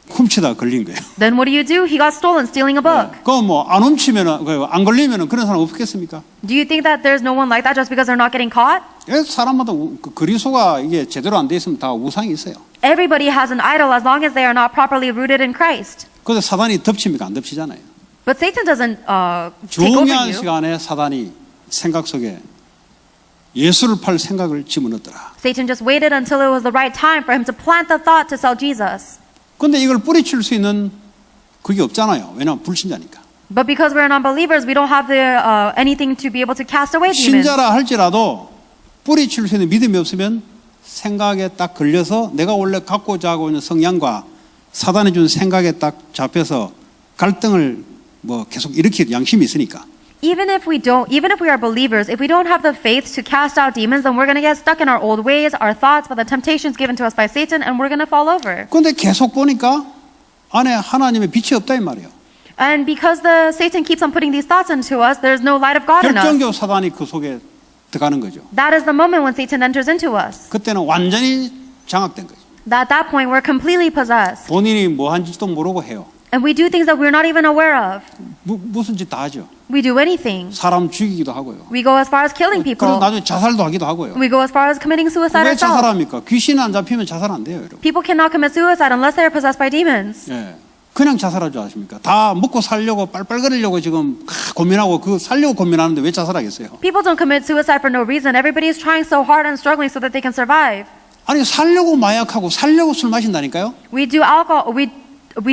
A: 훔치다가 걸린 거예요.
B: Then what do? He got stolen stealing a book.
A: 그거 뭐 안 훔치면은 안 걸리면은 그런 사람 없겠습니까?
B: Do you think that there's no one like that just because they're not getting caught?
A: 사람마다 그리스도가 이게 제대로 안 돼 있으면 다 우상이 있어요.
B: Everybody has an idol as long as they are not properly rooted in Christ.
A: 그래서 사단이 덮칩니까? 안 덮치잖아요.
B: But Satan doesn't take over
A: 중요한
B: you.
A: 시간에 사단이 생각 속에 예수를 팔 생각을 집어넣더라.
B: Satan just waited until it was the right time for him to plant the thought to sell Jesus.
A: 근데 이걸 뿌리칠 수 있는 그게 없잖아요. 왜냐하면 불신자니까.
B: But because we're non-believers, we don't have the anything to be able to cast away demons.
A: 신자라 할지라도 뿌리칠 수 있는 믿음이 없으면 생각에 딱 걸려서 내가 원래 갖고자 하고 있는 성향과 사단이 준 생각에 딱 잡혀서 갈등을 뭐 계속 일으킬 양심이 있으니까.
B: Even if we are believers, if we don't have the faith to cast out demons, then we're going to get stuck in our old ways, our thoughts, by the temptations given to us by Satan, and we're going to fall over.
A: 근데 계속 보니까 안에 하나님의 빛이 없다 이 말이에요.
B: And because Satan keeps on putting these thoughts into us, there's no light of God in us.
A: 결정적으로 사단이 그 속에 들어가는 거죠.
B: That is the moment when Satan enters into us.
A: 그때는 완전히 장악된 거죠.
B: At that point, we're completely possessed.
A: 본인이 뭐 한지도 모르고 해요.
B: And we do things that we're not even aware of.
A: 무슨 짓 다 하죠.
B: We do anything.
A: 사람 죽이기도 하고요.
B: We go as far as killing
A: 그리고
B: people.
A: 나중에 자살도 하기도 하고요.
B: We go as far as committing suicide
A: 왜
B: ourselves.
A: 자살합니까? 귀신 안 잡히면 자살 안 돼요, 여러분.
B: People cannot commit suicide unless they are possessed by demons.
A: 예. 그냥 자살할 줄 아십니까? 다 먹고 살려고 빨빨거리려고 지금 고민하고 그 살려고 고민하는데 왜 자살하겠어요?
B: People don't commit suicide for no reason. Everybody is trying so hard and struggling so that they can survive.
A: 아니 살려고 마약하고 살려고 술 마신다니까요?
B: We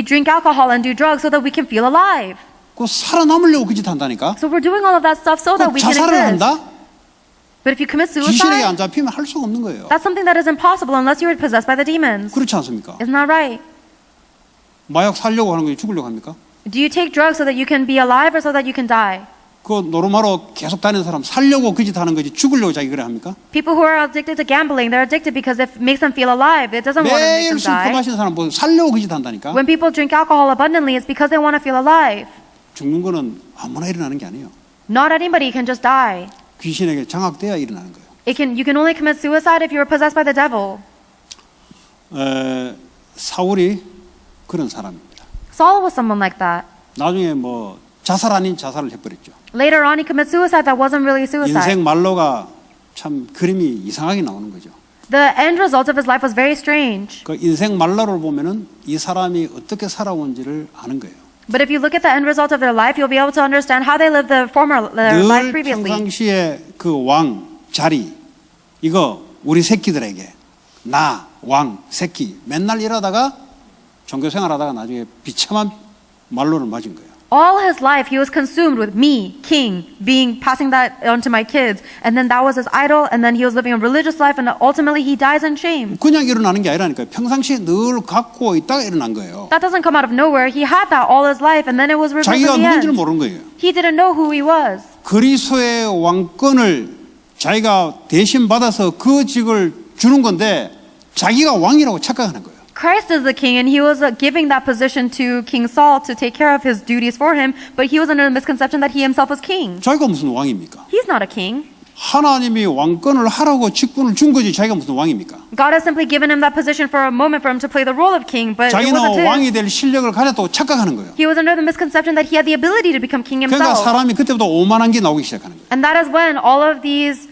B: drink alcohol and do drugs so that we can feel alive.
A: 그 살아남으려고 그 짓 한다니까?
B: So we're doing all of that stuff so that we can
A: 자살을
B: exist.
A: 한다?
B: But if you commit
A: 귀신에게 안
B: suicide,
A: 잡히면 할 수가 없는 거예요.
B: that's something that is impossible unless you are possessed by the demons.
A: 그렇지 않습니까?
B: Isn't that right?
A: 마약 살려고 하는 거지 죽으려고 합니까?
B: Do you take drugs so that you can be alive or so that you can die?
A: 그 노름하러 계속 다니는 사람 살려고 그 짓 하는 거지 죽으려고 자기 그래 합니까?
B: People who are addicted to gambling, they're addicted because it makes them feel alive. It doesn't want to make
A: 매일
B: them
A: 술
B: die.
A: 퍼마시는 사람 뭐 살려고 그 짓 한다니까?
B: When people drink alcohol abundantly, it's because they want to feel alive.
A: 죽는 거는 아무나 일어나는 게 아니에요.
B: Not anybody can just die.
A: 귀신에게 장악돼야 일어나는 거예요.
B: You can only commit suicide if you are possessed by the devil.
A: 사울이 그런 사람입니다.
B: Saul was someone like that.
A: 나중에 뭐 자살 아닌 자살을 해버렸죠.
B: Later on, he committed suicide that wasn't really suicide.
A: 인생 말로가 참 그림이 이상하게 나오는 거죠.
B: The end result of his life was very strange.
A: 그 인생 말로를 보면은 이 사람이 어떻게 살아온지를 아는 거예요.
B: But if you look at the end result of their life, you'll be able to understand how they lived their life
A: 늘
B: previously.
A: 평상시에 그 왕 자리 이거 우리 새끼들에게 나 왕 새끼 맨날 이러다가 종교 생활하다가 나중에 비참한 말로를 맞은 거예요.
B: All his life, he was consumed with me, king, passing that on to my kids. And then that was his idol. And then he was living a religious life. And ultimately, he dies in shame.
A: 그냥 일어나는 게 아니라니까요. 평상시에 늘 갖고 있다가 일어난 거예요.
B: That doesn't come out of nowhere. He had that all his life. And then it was revealed
A: 자기가
B: in the
A: 누군지를
B: end.
A: 모르는 거예요.
B: He didn't know who he was.
A: 그리스도의 왕권을 자기가 대신 받아서 그 직을 주는 건데 자기가 왕이라고 착각하는 거예요.
B: Christ is the king, and he was giving that position to King Saul to take care of his duties for him, but he was under the misconception that he himself was king.
A: 자기가 무슨 왕입니까?
B: He's not a king.
A: 하나님이 왕권을 하라고 직분을 준 거지 자기가 무슨 왕입니까?
B: God has simply given him that position for a moment for him to play the role of king, but it wasn't
A: 자기는
B: his.
A: 왕이 될 실력을 가졌다고 착각하는 거예요.
B: He was under the misconception that he had the ability to become king
A: 그러니까
B: himself.
A: 사람이 그때부터 오만한 게 나오기 시작하는 거예요.
B: And that is when all of these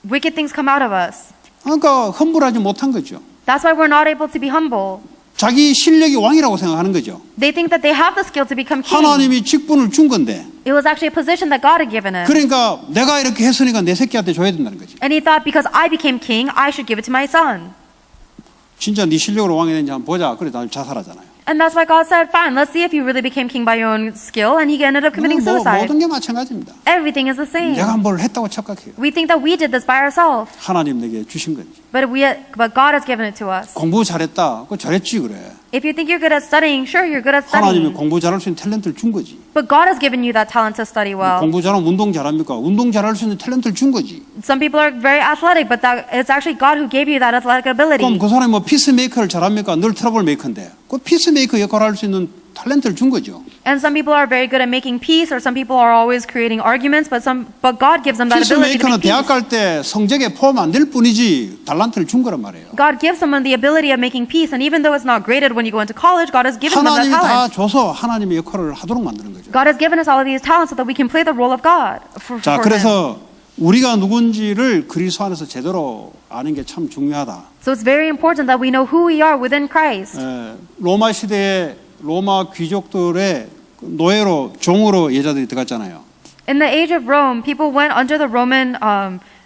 B: wicked things come out of us.
A: 그러니까 humble 하지 못한 거죠.
B: That's why we're not able to be humble.
A: 자기 실력이 왕이라고 생각하는 거죠.
B: They think that they have the skill to become king.
A: 하나님이 직분을 준 건데,
B: It was actually a position that God had given him.
A: 그러니까 내가 이렇게 했으니까 내 새끼한테 줘야 된다는 거지.
B: And he thought, because I became king, I should give it to my son.
A: 진짜 네 실력으로 왕이 되는지 한번 보자. 그래 다들 자살하잖아요.
B: And that's why God said, fine, let's see if you really became king by your own skill. And he ended up committing suicide.
A: 모든 게 마찬가지입니다.
B: Everything is the same.
A: 내가 뭘 했다고 착각해요.
B: We think that we did this by ourselves.
A: 하나님 내게 주신 건지.
B: But God has given it to us.
A: 공부 잘했다. 그거 잘했지 그래.
B: If you think you're good at studying, sure, you're good at
A: 하나님이
B: studying.
A: 공부 잘할 수 있는 탤런트를 준 거지.
B: But God has given you that talent to study well.
A: 공부 잘하면 운동 잘합니까? 운동 잘할 수 있는 탤런트를 준 거지.
B: Some people are very athletic, but it's actually God who gave you that athletic ability.
A: 그럼 그 사람이 뭐 피스메이커를 잘합니까? 늘 트러블 메이커인데. 그 피스메이커 역할을 할 수 있는 탤런트를 준 거죠.
B: And some people are very good at making peace, or some people are always creating arguments, but God gives them that ability to
A: 피스메이커는
B: make
A: 대학
B: peace.
A: 갈 때 성적에 포함 안 될 뿐이지 달란트를 준 거란 말이에요.
B: God gives someone the ability of making peace, and even though it's not graded when you go into college, God has given them that
A: 하나님이 다
B: talent.
A: 줘서 하나님의 역할을 하도록 만드는 거죠.
B: God has given us all of these talents so that we can play the role of God for
A: 자,
B: Him.
A: 그래서 우리가 누군지를 그리스도 안에서 제대로 아는 게 참 중요하다.
B: So it's very important that we know who we are within Christ.
A: 로마 시대에 로마 귀족들의 노예로 종으로 여자들이 들어갔잖아요.
B: In the age of Rome, people went under the Roman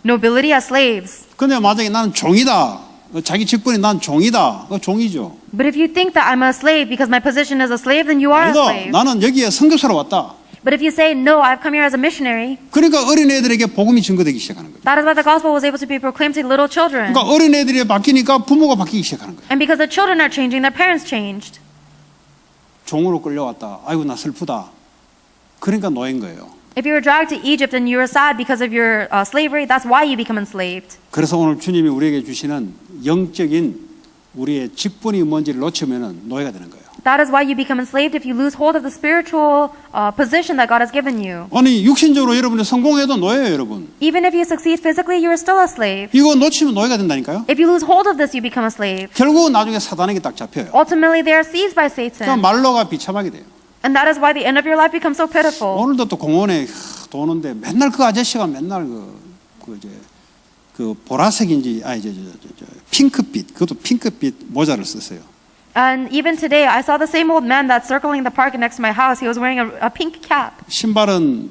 B: nobility as slaves.
A: 근데 만약에 나는 종이다. 자기 직분이 난 종이다. 그 종이죠.
B: But if you think that I'm a slave because my position is a slave, then you are a
A: 아니다.
B: slave.
A: 나는 여기에 선교사로 왔다.
B: But if you say, no, I've come here as a missionary,
A: 그러니까 어린애들에게 복음이 증거되기 시작하는 거예요.
B: that is why the gospel was able to be proclaimed to little children.
A: 그러니까 어린애들이 바뀌니까 부모가 바뀌기 시작하는 거예요.
B: And because the children are changing, their parents changed.
A: 종으로 끌려왔다. 아이고 나 슬프다. 그러니까 노예인 거예요.
B: If you were dragged to Egypt and you were sad because of your slavery, that's why you become enslaved.
A: 그래서 오늘 주님이 우리에게 주시는 영적인 우리의 직분이 뭔지를 놓치면은 노예가 되는 거예요.
B: That is why you become enslaved if you lose hold of the spiritual position that God has given you.
A: 아니 육신적으로 여러분이 성공해도 노예예요, 여러분.
B: Even if you succeed physically, you are still a slave.
A: 이거 놓치면 노예가 된다니까요.
B: If you lose hold of this, you become a slave.
A: 결국은 나중에 사단에게 딱 잡혀요.
B: Ultimately, they are seized by
A: 그러니까
B: Satan.
A: 말로가 비참하게 돼요.
B: And that is why the end of your life becomes so pitiful.
A: 오늘도 또 공원에 도는데 맨날 그 아저씨가 맨날 그 보라색인지 핑크빛 그것도 핑크빛 모자를 썼어요.
B: And even today, I saw the same old man that's circling the park next to my house. He was wearing a pink cap.
A: 신발은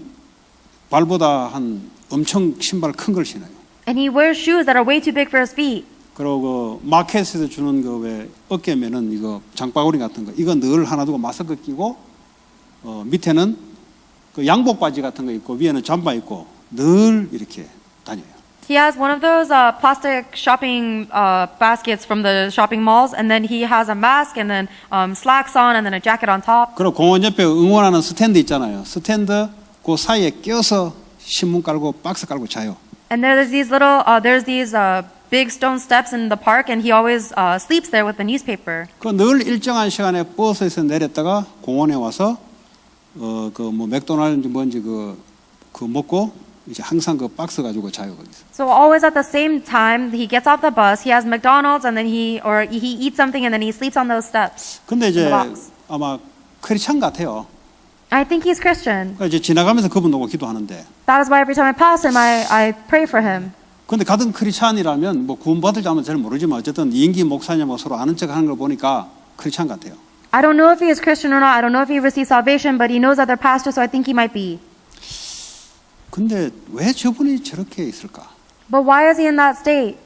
A: 발보다 한 엄청 신발 큰 걸 신어요.
B: And he wears shoes that are way too big for his feet.
A: 그리고 마켓에서 주는 그 왜 어깨면은 이거 장바구니 같은 거 이거 늘 하나 두고 마스크 끼고 밑에는 그 양복 바지 같은 거 입고 위에는 잠바 입고 늘 이렇게 다녀요.
B: He has one of those plastic shopping baskets from the shopping malls, and then he has a mask, and then slacks on, and then a jacket on top.
A: 그리고 공원 옆에 응원하는 스탠드 있잖아요. 스탠드 그 사이에 껴서 신문 깔고 박스 깔고 자요.
B: And there's these big stone steps in the park, and he always sleeps there with the newspaper.
A: 그 늘 일정한 시간에 버스에서 내렸다가 공원에 와서 그 뭐 맥도날드 뭔지 그 먹고 이제 항상 그 박스 가지고 자요 거기서.
B: So always at the same time, he gets off the bus, he has McDonald's, and then he eats something, and then he sleeps on those steps.
A: 근데 이제
B: in the box.
A: 아마 크리스찬 같아요.
B: I think he's Christian.
A: 그러니까 이제 지나가면서 그분 보고 기도하는데.
B: That is why every time I pass him, I pray for him.
A: 근데 같은 크리스찬이라면 뭐 구원받을지 아마 잘 모르지만 어쨌든 이인기 목사님 뭐 서로 아는 척하는 걸 보니까 크리스찬 같아요.
B: I don't know if he is Christian or not. I don't know if he received salvation, but he knows that they're pastors, so I think he might be.
A: 근데 왜 저분이 저렇게 있을까?
B: But why is he in that state?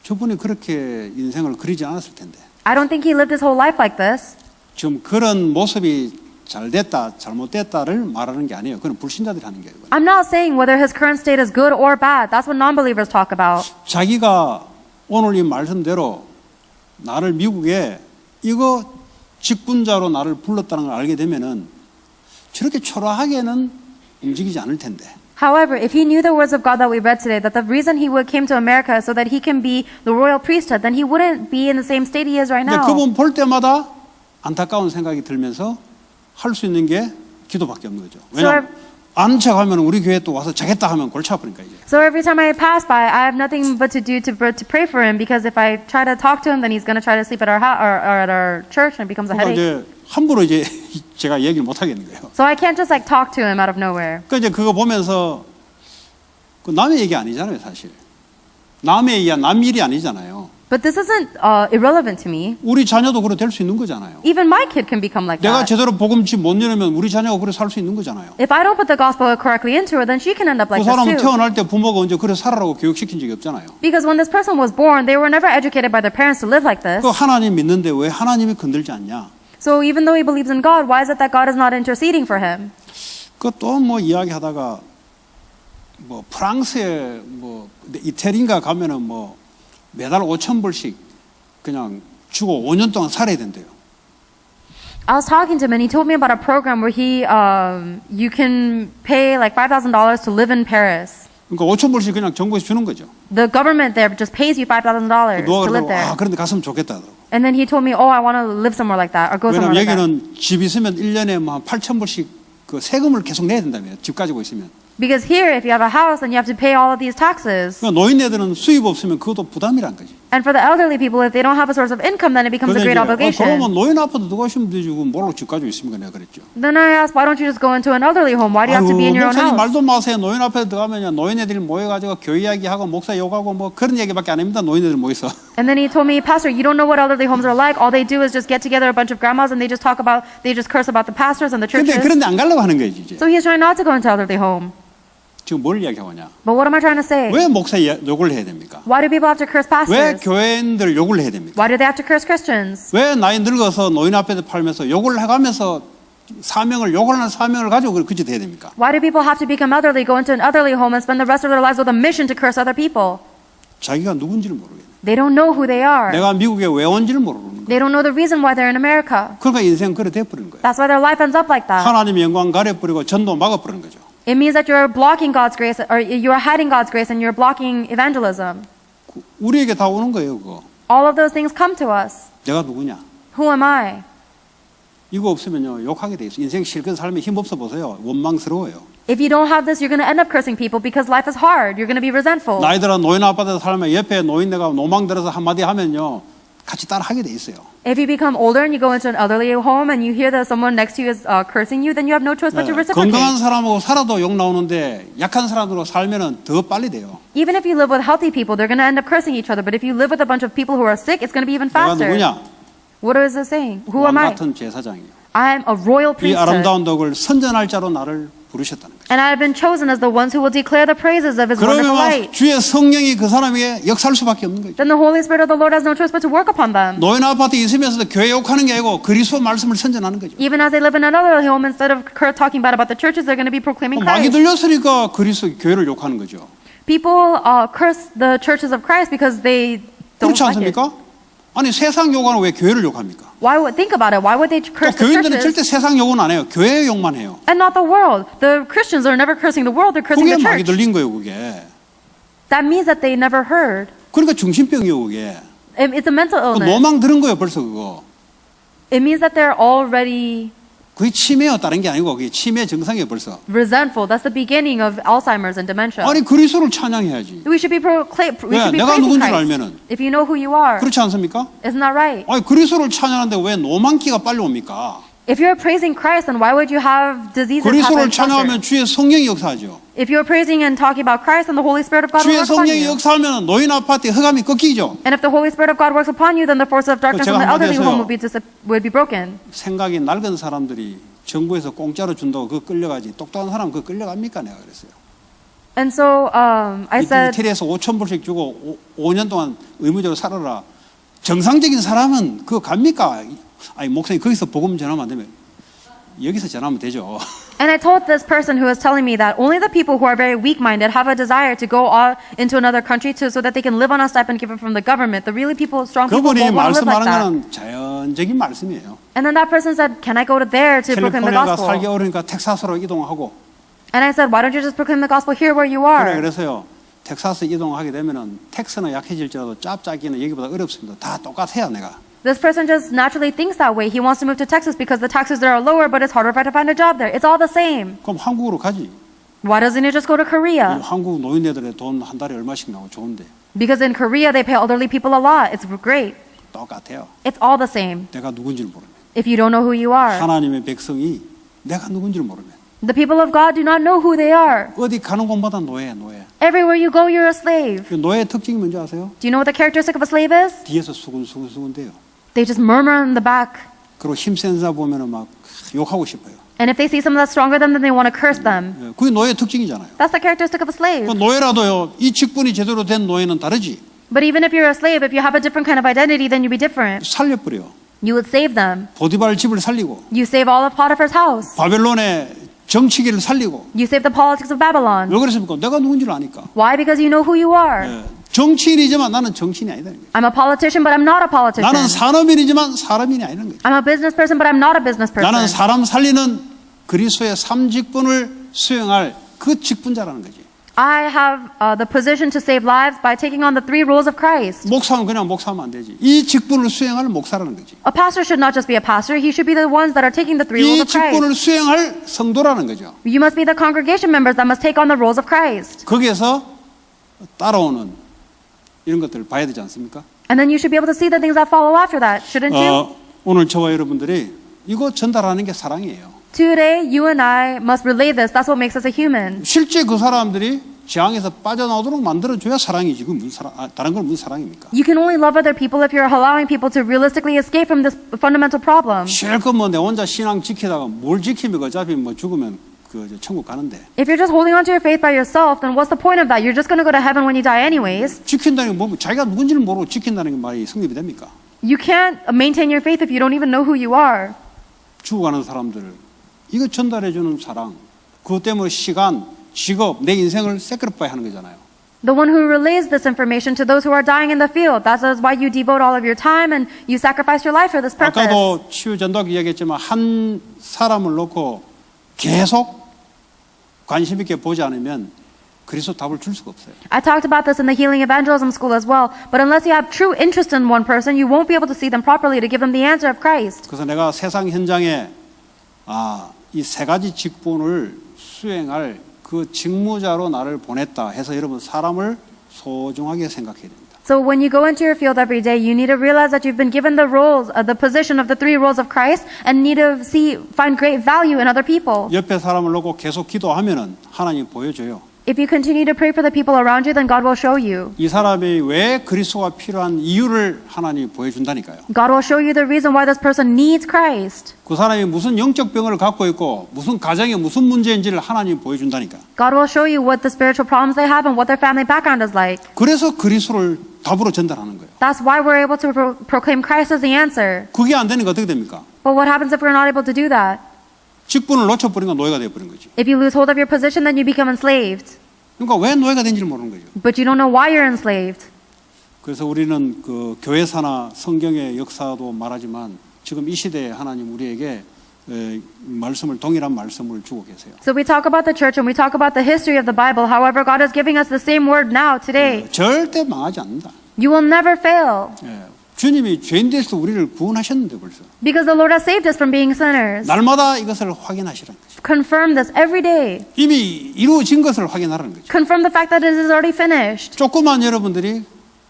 A: 저분이 그렇게 인생을 그리지 않았을 텐데.
B: I don't think he lived his whole life like this.
A: 지금 그런 모습이 잘 됐다, 잘못됐다를 말하는 게 아니에요. 그건 불신자들이 하는 거예요.
B: I'm not saying whether his current state is good or bad. That's what non-believers talk about.
A: 자기가 오늘 이 말씀대로 나를 미국에 이거 직분자로 나를 불렀다는 걸 알게 되면은 저렇게 초라하게는 움직이지 않을 텐데.
B: However, if he knew the words of God that we read today, that the reason he came to America is so that he can be the royal priesthood, then he wouldn't be in the same state he is right
A: 근데
B: now.
A: 그분 볼 때마다 안타까운 생각이 들면서 할 수 있는 게 기도밖에 없는 거죠. 왜냐하면 아는 척하면 우리 교회 또 와서 자겠다 하면 골치 아프니까 이제.
B: So every time I pass by, I have nothing but to do to pray for him, because if I try to talk to him, then he's going to try to sleep at our house or at our church, and it becomes a
A: 그러니까
B: headache.
A: 이제 함부로 이제 제가 얘기를 못 하겠는 거예요.
B: So I can't just like talk to him out of nowhere.
A: 그러니까 이제 그거 보면서 그 남의 얘기 아니잖아요, 사실. 남의 얘기야 남 일이 아니잖아요.
B: But this isn't irrelevant to me.
A: 우리 자녀도 그래 될 수 있는 거잖아요.
B: Even my kid can become like
A: 내가
B: that.
A: 제대로 복음집 못 열으면 우리 자녀가 그래 살 수 있는 거잖아요.
B: If I don't put the gospel correctly into her, then she can end up
A: 그
B: like this
A: 사람은
B: too.
A: 태어날 때 부모가 언제 그래 살아라고 교육시킨 적이 없잖아요.
B: Because when this person was born, they were never educated by their parents to live like this.
A: 그 하나님 믿는데 왜 하나님이 건들지 않냐?
B: So even though he believes in God, why is it that God is not interceding for him?
A: 그 또 뭐 이야기하다가 뭐 프랑스에 뭐 이태리인가 가면은 뭐 매달 5,000불씩 그냥 주고 5년 동안 살아야 된대요.
B: I was talking to him and he told me about a program where you can pay like $5,000 to live in Paris.
A: 그러니까 5,000불씩 그냥 정부에서 주는 거죠.
B: The government there just pays you $5,000
A: 누가
B: to live
A: 그러고
B: there.
A: 아 그런데 갔으면 좋겠다 하더라고.
B: And then he told me, oh, I want to live somewhere like that or go somewhere
A: 왜냐면
B: like that.
A: 여기는 집 있으면 1년에 뭐 한 8,000불씩 그 세금을 계속 내야 된다며. 집 가지고 있으면.
B: Because here, if you have a house, then you have to pay all of these taxes.
A: 그러니까 노인네들은 수입 없으면 그것도 부담이란 거지.
B: And for the elderly people, if they don't have a source of income, then it becomes a great obligation.
A: 그러면 노인 아파트 누가 하시면 되지. 뭘로 집 가지고 있습니까? 내가 그랬죠.
B: Then I asked, why don't you just go into an elderly home? Why do you have to be in your own
A: 목사님
B: house?
A: 말도 마세요. 노인 아파트 들어가면 노인애들이 모여가지고 교회 이야기하고 목사 욕하고 뭐 그런 얘기밖에 안 합니다. 노인애들 모여서.
B: And then he told me, Pastor, you don't know what elderly homes are like. All they do is just get together a bunch of grandmas and they just curse about the pastors and the
A: 근데
B: churches.
A: 그런데 안 가려고 하는 거지 이제.
B: So he's trying not to go into elderly home.
A: 지금 뭘 이야기하냐?
B: But what am I trying to say?
A: 왜 목사 욕을 해야 됩니까?
B: Why do people have to curse
A: 왜
B: pastors?
A: 교회인들 욕을 해야 됩니까?
B: Why do they have to curse Christians?
A: 왜 나이 늙어서 노인 아파트 팔면서 욕을 해가면서 사명을 욕을 하는 사명을 가지고 그짓 해야 됩니까?
B: Why do people have to become elderly, go into an elderly home and spend the rest of their lives with a mission to curse other people?
A: 자기가 누군지를 모르겠네.
B: They don't know who they are.
A: 내가 미국에 왜 온지를 모르는 거야.
B: They don't know the reason why they're in America.
A: 그러니까 인생 그래 돼버리는 거야.
B: That's why their life ends up like that.
A: 하나님의 영광 가려버리고 전도 막아버리는 거죠.
B: It means that you're blocking God's grace, or you're hiding God's grace and you're blocking evangelism.
A: 우리에게 다 오는 거예요, 그거.
B: All of those things come to us.
A: 내가 누구냐?
B: Who am I?
A: 이거 없으면요, 욕하게 돼 있어. 인생 실컷 살면 힘없어 보세요. 원망스러워요.
B: If you don't have this, you're going to end up cursing people because life is hard. You're going to be resentful.
A: 나이들아 노인 아파트에서 살면 옆에 노인네가 노망 들어서 한마디 하면요, 같이 따라 하게 돼 있어요.
B: If you become older and you go into an elderly home and you hear that someone next to you is cursing you, then you have no choice but to
A: 건강한
B: reciprocate.
A: 사람하고 살아도 욕 나오는데 약한 사람으로 살면은 더 빨리 돼요.
B: Even if you live with healthy people, they're going to end up cursing each other. But if you live with a bunch of people who are sick, it's going to be even
A: 내가
B: faster.
A: 누구냐?
B: What is it saying? Who
A: 왕
B: am I?
A: 같은 제사장이요.
B: I am a royal
A: 이
B: priesthood.
A: 아름다운 덕을 선전할 자로 나를 부르셨다는 거죠.
B: And I have been chosen as the ones who will declare the praises of His wonderful
A: 그러면
B: light.
A: 주의 성령이 그 사람에게 역사할 수밖에 없는 거죠.
B: Then the Holy Spirit of the Lord has no choice but to work upon them.
A: 노인 아파트에 있으면서도 교회 욕하는 게 아니고 그리스도 말씀을 선전하는 거죠.
B: Even as they live in another home, instead of talking bad about the churches, they're going to be proclaiming
A: 막이
B: Christ.
A: 들렸으니까 그리스도 교회를 욕하는 거죠.
B: People curse the churches of Christ because they don't
A: 그렇지
B: like it.
A: 않습니까? 아니 세상 욕하는 왜 교회를 욕합니까?
B: Why would think about it? Why would they
A: 또
B: curse the
A: 교인들은 절대
B: churches
A: 세상 욕은 안 해요. 교회 욕만 해요.
B: and not the world? The Christians are never cursing the world; they're cursing
A: 그게
B: the
A: 막이
B: church.
A: 들린 거예요. 그게.
B: That means that they never heard.
A: 그러니까 정신병이에요. 그게.
B: It's a mental
A: 그
B: illness.
A: 노망 들은 거예요. 벌써 그거.
B: It means that they're already
A: 그게 치매요. 다른 게 아니고 그게 치매 증상이에요. 벌써.
B: resentful. That's the beginning of Alzheimer's and dementia.
A: 아니 그리스도를 찬양해야지.
B: We should be
A: 내가
B: praising
A: 누군지를
B: Christ.
A: 알면은.
B: If you know who you are,
A: 그렇지 않습니까?
B: isn't that right?
A: 아니 그리스도를 찬양하는데 왜 노망기가 빨리 옵니까?
B: If you're praising Christ, then why would you have diseases happen
A: 그리스도를
B: faster?
A: 찬양하면 주의 성령이 역사하죠.
B: If you're praising and talking about Christ, then the Holy Spirit of God will
A: 주의
B: work upon
A: 성령이
B: you.
A: 역사하면 노인 아파트의 흑암이 꺾이죠.
B: And if the Holy Spirit of God works upon you, then the force of darkness
A: 제가
B: from the elderly
A: 한마디
B: home
A: 해서요.
B: would be broken.
A: 생각이 낡은 사람들이 정부에서 공짜로 준다고 그거 끌려가지 똑똑한 사람 그거 끌려갑니까? 내가 그랬어요.
B: And so I said,
A: 이태리에서 5,000불씩 주고 5년 동안 의무적으로 살아라. 정상적인 사람은 그거 갑니까? 아니 목사님 거기서 복음 전하면 안 되면 여기서 전하면 되죠.
B: and I told this person who was telling me that only the people who are very weak-minded have a desire to go into another country so that they can live on a stipend given from the government. The really strong people
A: 그분이
B: won't want to live like
A: 말씀하는
B: that.
A: 거는 자연적인 말씀이에요.
B: And then that person said, can I go to there to proclaim the
A: 캘리포니아가 살기
B: gospel?
A: 어려우니까 텍사스로 이동하고
B: And I said, why don't you just proclaim the gospel here where you
A: 그래
B: are?
A: 그래서요. 텍사스 이동하게 되면은 텍스는 약해질지라도 짭짜기는 여기보다 어렵습니다. 다 똑같아요, 내가.
B: This person just naturally thinks that way. He wants to move to Texas because the taxes there are lower, but it's harder for him to find a job there. It's all the same.
A: 그럼 한국으로 가지.
B: Why doesn't he just go to Korea?
A: 한국 노인네들의 돈 한 달에 얼마씩 나고 좋은데
B: Because in Korea, they pay elderly people a lot. It's great.
A: 똑같아요.
B: It's all the same.
A: 내가 누군지를 모르면
B: If you don't know who you are,
A: 하나님의 백성이 내가 누군지를 모르면
B: The people of God do not know who they are.
A: 어디 가는 곳마다 노예야, 노예.
B: Everywhere you go, you're a slave.
A: 그 노예의 특징이 뭔지 아세요?
B: Do you know what the characteristic of a slave is?
A: 뒤에서 수근수근 대요.
B: They just murmur in the back.
A: 그리고 힘센 자 보면은 막 욕하고 싶어요.
B: And if they see someone that's stronger than them, they want to curse them.
A: 예, 그게 노예의 특징이잖아요.
B: That's the characteristic of a slave.
A: 그 노예라도요, 이 직분이 제대로 된 노예는 다르지.
B: But even if you're a slave, if you have a different kind of identity, then you'd be different.
A: 살려버려.
B: You would save them.
A: 보디발 집을 살리고,
B: You save all of Potiphar's house.
A: 바벨론의 정치기를 살리고.
B: You save the politics of Babylon.
A: 왜 그랬습니까? 내가 누군지를 아니까.
B: Why? Because you know who you are.
A: 예, 정치인이지만 나는 정치인이 아니다.
B: I'm a politician, but I'm not a politician.
A: 나는 산업인이지만 사람인이 아니는 거죠.
B: I'm a business person, but I'm not a business person.
A: 나는 사람 살리는 그리스도의 삼직분을 수행할 그 직분자라는 거지.
B: I have the position to save lives by taking on the 3 roles of Christ.
A: 목사는 그냥 목사하면 안 되지. 이 직분을 수행할 목사라는 거지.
B: A pastor should not just be a pastor, he should be the ones that are taking the 3 roles
A: 이
B: of Christ.
A: 직분을 수행할 성도라는 거죠.
B: You must be the congregation members that must take on the roles of Christ.
A: 거기에서 따라오는 이런 것들을 봐야 되지 않습니까?
B: And then you should be able to see the things that follow after that, shouldn't you?
A: 오늘 저와 여러분들이 이거 전달하는 게 사랑이에요.
B: Today, you and I must relay this. That's what makes us a human.
A: 실제 그 사람들이 재앙에서 빠져나오도록 만들어줘야 사랑이지. 그 무슨 사랑, 다른 건 무슨 사랑입니까?
B: You can only love other people if you're allowing people to realistically escape from this fundamental problem.
A: 실컷 뭐 내 혼자 신앙 지키다가 뭘 지키면 어차피 뭐 죽으면 그 천국 가는데.
B: If you're just holding on to your faith by yourself, then what's the point of that? You're just going to go to heaven when you die anyways.
A: 지킨다는 게 뭐 자기가 누군지를 모르고 지킨다는 게 말이 성립이 됩니까?
B: You can't maintain your faith if you don't even know who you are.
A: 죽어가는 사람들 이거 전달해주는 사랑 그것 때문에 시간, 직업, 내 인생을 sacrifice 하는 거잖아요.
B: The one who relays this information to those who are dying in the field. That is why you devote all of your time and you sacrifice your life for this purpose.
A: 아까도 치유전도학 이야기했지만 한 사람을 놓고 계속 관심 있게 보지 않으면 그리스도 답을 줄 수가 없어요.
B: I talked about this in the Healing Evangelism School as well. But unless you have true interest in one person, you won't be able to see them properly to give them the answer of Christ.
A: 그래서 내가 세상 현장에 이 3가지 직분을 수행할 그 직무자로 나를 보냈다 해서 여러분 사람을 소중하게 생각해야 됩니다.
B: So when you go into your field every day, you need to realize that you've been given the roles, the position of the 3 roles of Christ, and need to find great value in other people.
A: 옆에 사람을 놓고 계속 기도하면은 하나님 보여줘요.
B: If you continue to pray for the people around you, then God will show you.
A: 이 사람이 왜 그리스도가 필요한 이유를 하나님 보여준다니까요.
B: God will show you the reason why this person needs Christ.
A: 그 사람이 무슨 영적 병을 갖고 있고 무슨 가정에 무슨 문제인지를 하나님 보여준다니까.
B: God will show you what the spiritual problems they have and what their family background is like.
A: 그래서 그리스도를 답으로 전달하는 거예요.
B: That's why we're able to proclaim Christ as the answer.
A: 그게 안 되니까 어떻게 됩니까?
B: But what happens if we're not able to do that?
A: 직분을 놓쳐버리니까 노예가 되어버린 거지.
B: If you lose hold of your position, then you become enslaved.
A: 그러니까 왜 노예가 된지를 모르는 거죠.
B: But you don't know why you're enslaved.
A: 그래서 우리는 그 교회사나 성경의 역사도 말하지만 지금 이 시대에 하나님 우리에게 말씀을 동일한 말씀을 주고 계세요.
B: So we talk about the church and we talk about the history of the Bible. However, God is giving us the same word now, today.
A: 절대 망하지 않는다.
B: You will never fail.
A: 주님이 죄인 되셔서 우리를 구원하셨는데 벌써.
B: Because the Lord has saved us from being sinners.
A: 날마다 이것을 확인하시라는 거죠.
B: Confirm this every day.
A: 이미 이루어진 것을 확인하라는 거죠.
B: Confirm the fact that it is already finished.
A: 조금만 여러분들이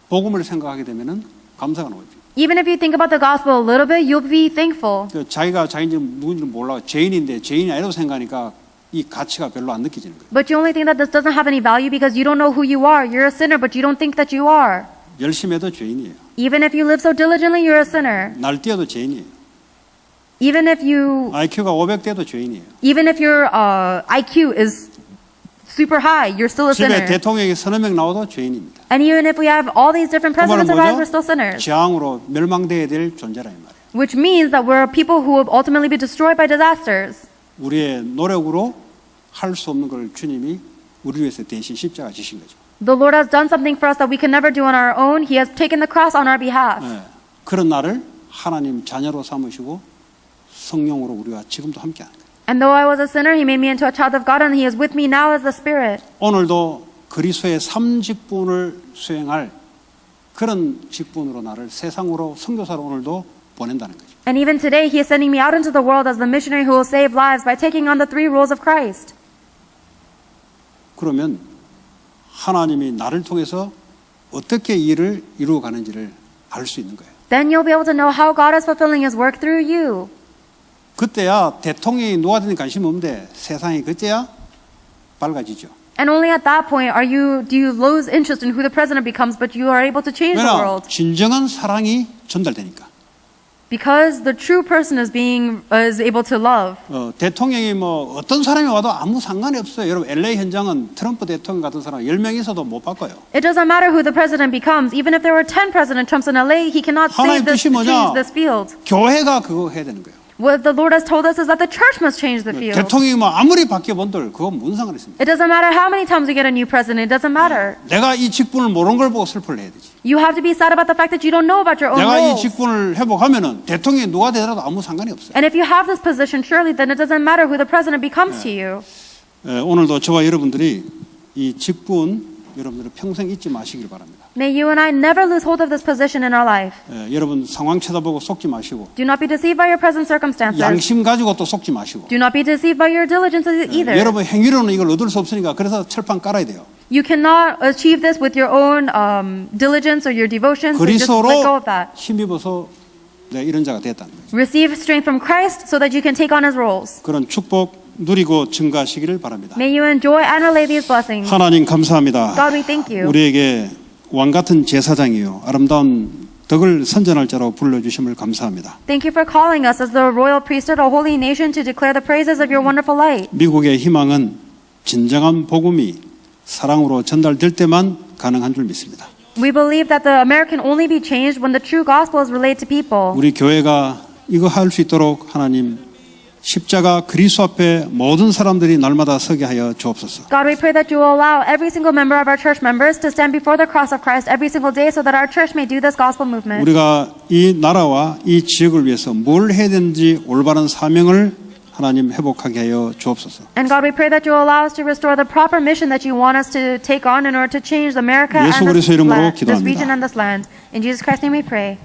A: 복음을 생각하게 되면은 감사가 나오죠.
B: Even if you think about the gospel a little bit, you'll be thankful.
A: 자기가 자기인지 누군지 몰라 죄인인데 죄인이 아니라고 생각하니까 이 가치가 별로 안 느껴지는 거예요.
B: But you only think that this doesn't have any value because you don't know who you are. You're a sinner, but you don't think that you are.
A: 열심히 해도 죄인이에요.
B: Even if you live so diligently, you're a sinner.
A: 날뛰어도 죄인이에요.
B: Even if
A: IQ가 500대도 죄인이에요.
B: even if your IQ is super high, you're still a
A: 집에
B: sinner.
A: 대통령이 서너 명 나와도 죄인입니다.
B: And even if we have all these different
A: 그 말은
B: presidents around,
A: 뭐죠?
B: we're still sinners.
A: 재앙으로 멸망되어야 될 존재라 이 말이에요.
B: Which means that we're people who will ultimately be destroyed by disasters.
A: 우리의 노력으로 할 수 없는 걸 주님이 우리 위해서 대신 십자가 지신 거죠.
B: The Lord has done something for us that we can never do on our own. He has taken the cross on our behalf.
A: 그런 나를 하나님 자녀로 삼으시고 성령으로 우리와 지금도 함께하는 거예요.
B: And though I was a sinner, He made me into a child of God, and He is with me now as the Spirit.
A: 오늘도 그리스도의 3직분을 수행할 그런 직분으로 나를 세상으로 선교사로 오늘도 보낸다는 거죠.
B: And even today, He is sending me out into the world as the missionary who will save lives by taking on the 3 roles of Christ.
A: 그러면 하나님이 나를 통해서 어떻게 일을 이루어가는지를 알 수 있는 거예요.
B: Then you'll be able to know how God is fulfilling His work through you.
A: 그때야 대통령이 누가 되는 관심 없는데 세상이 그때야 밝아지죠.
B: And only at that point do you lose interest in who the president becomes, but you are able to change the
A: 왜냐
B: world.
A: 진정한 사랑이 전달되니까.
B: Because the true person is able to love.
A: 대통령이 뭐 어떤 사람이 와도 아무 상관이 없어요. 여러분 LA 현장은 트럼프 대통령 같은 사람 10명 있어도 못 바꿔요.
B: It doesn't matter who the president becomes. Even if there were 10 President Trumps in LA, he cannot
A: 하나님
B: save this,
A: 뜻이 뭐냐?
B: change this field.
A: 교회가 그거 해야 되는 거예요.
B: What the Lord has told us is that the church must change the field.
A: 대통령이 뭐 아무리 바뀌어본들 그건 무슨 상관이 있습니까?
B: It doesn't matter how many times we get a new president. It doesn't matter.
A: 내가 이 직분을 모르는 걸 보고 슬퍼를 해야 되지.
B: You have to be sad about the fact that you don't know about your own
A: 내가 이
B: roles.
A: 직분을 회복하면은 대통령이 누가 되더라도 아무 상관이 없어요.
B: And if you have this position, surely then it doesn't matter who the president becomes to you.
A: 오늘도 저와 여러분들이 이 직분 여러분들은 평생 잊지 마시길 바랍니다.
B: May you and I never lose hold of this position in our life.
A: 여러분 상황 쳐다보고 속지 마시고
B: Do not be deceived by your present circumstances.
A: 양심 가지고 또 속지 마시고
B: Do not be deceived by your diligence either.
A: 여러분 행위로는 이걸 얻을 수 없으니까 그래서 철판 깔아야 돼요.
B: You cannot achieve this with your own diligence or your devotion, so just let go
A: 그리스도로
B: of that.
A: 힘입어서 이런 자가 됐다는 거죠.
B: Receive strength from Christ so that you can take on his roles.
A: 그런 축복 누리고 증가하시기를 바랍니다.
B: May you enjoy and relay these blessings.
A: 하나님 감사합니다.
B: God, we thank you.
A: 우리에게 왕 같은 제사장이요 아름다운 덕을 선전할 자로 불러주심을 감사합니다.
B: Thank you for calling us as the royal priesthood, a holy nation, to declare the praises of your wonderful light.
A: 미국의 희망은 진정한 복음이 사랑으로 전달될 때만 가능한 줄 믿습니다.
B: We believe that the American only be changed when the true gospel is relayed to people.
A: 우리 교회가 이거 할 수 있도록 하나님 십자가 그리스도 앞에 모든 사람들이 날마다 서게 하여 주옵소서.
B: God, we pray that you will allow every single member of our church members to stand before the cross of Christ every single day so that our church may do this gospel movement.
A: 우리가 이 나라와 이 지역을 위해서 뭘 해야 되는지 올바른 사명을 하나님 회복하게 하여 주옵소서.
B: And God, we pray that you will allow us to restore the proper mission that you want us to take on in order to change America
A: 예수
B: and
A: 그리스도 이름으로
B: this region
A: 기도합니다.
B: and this land. In Jesus Christ's name we pray.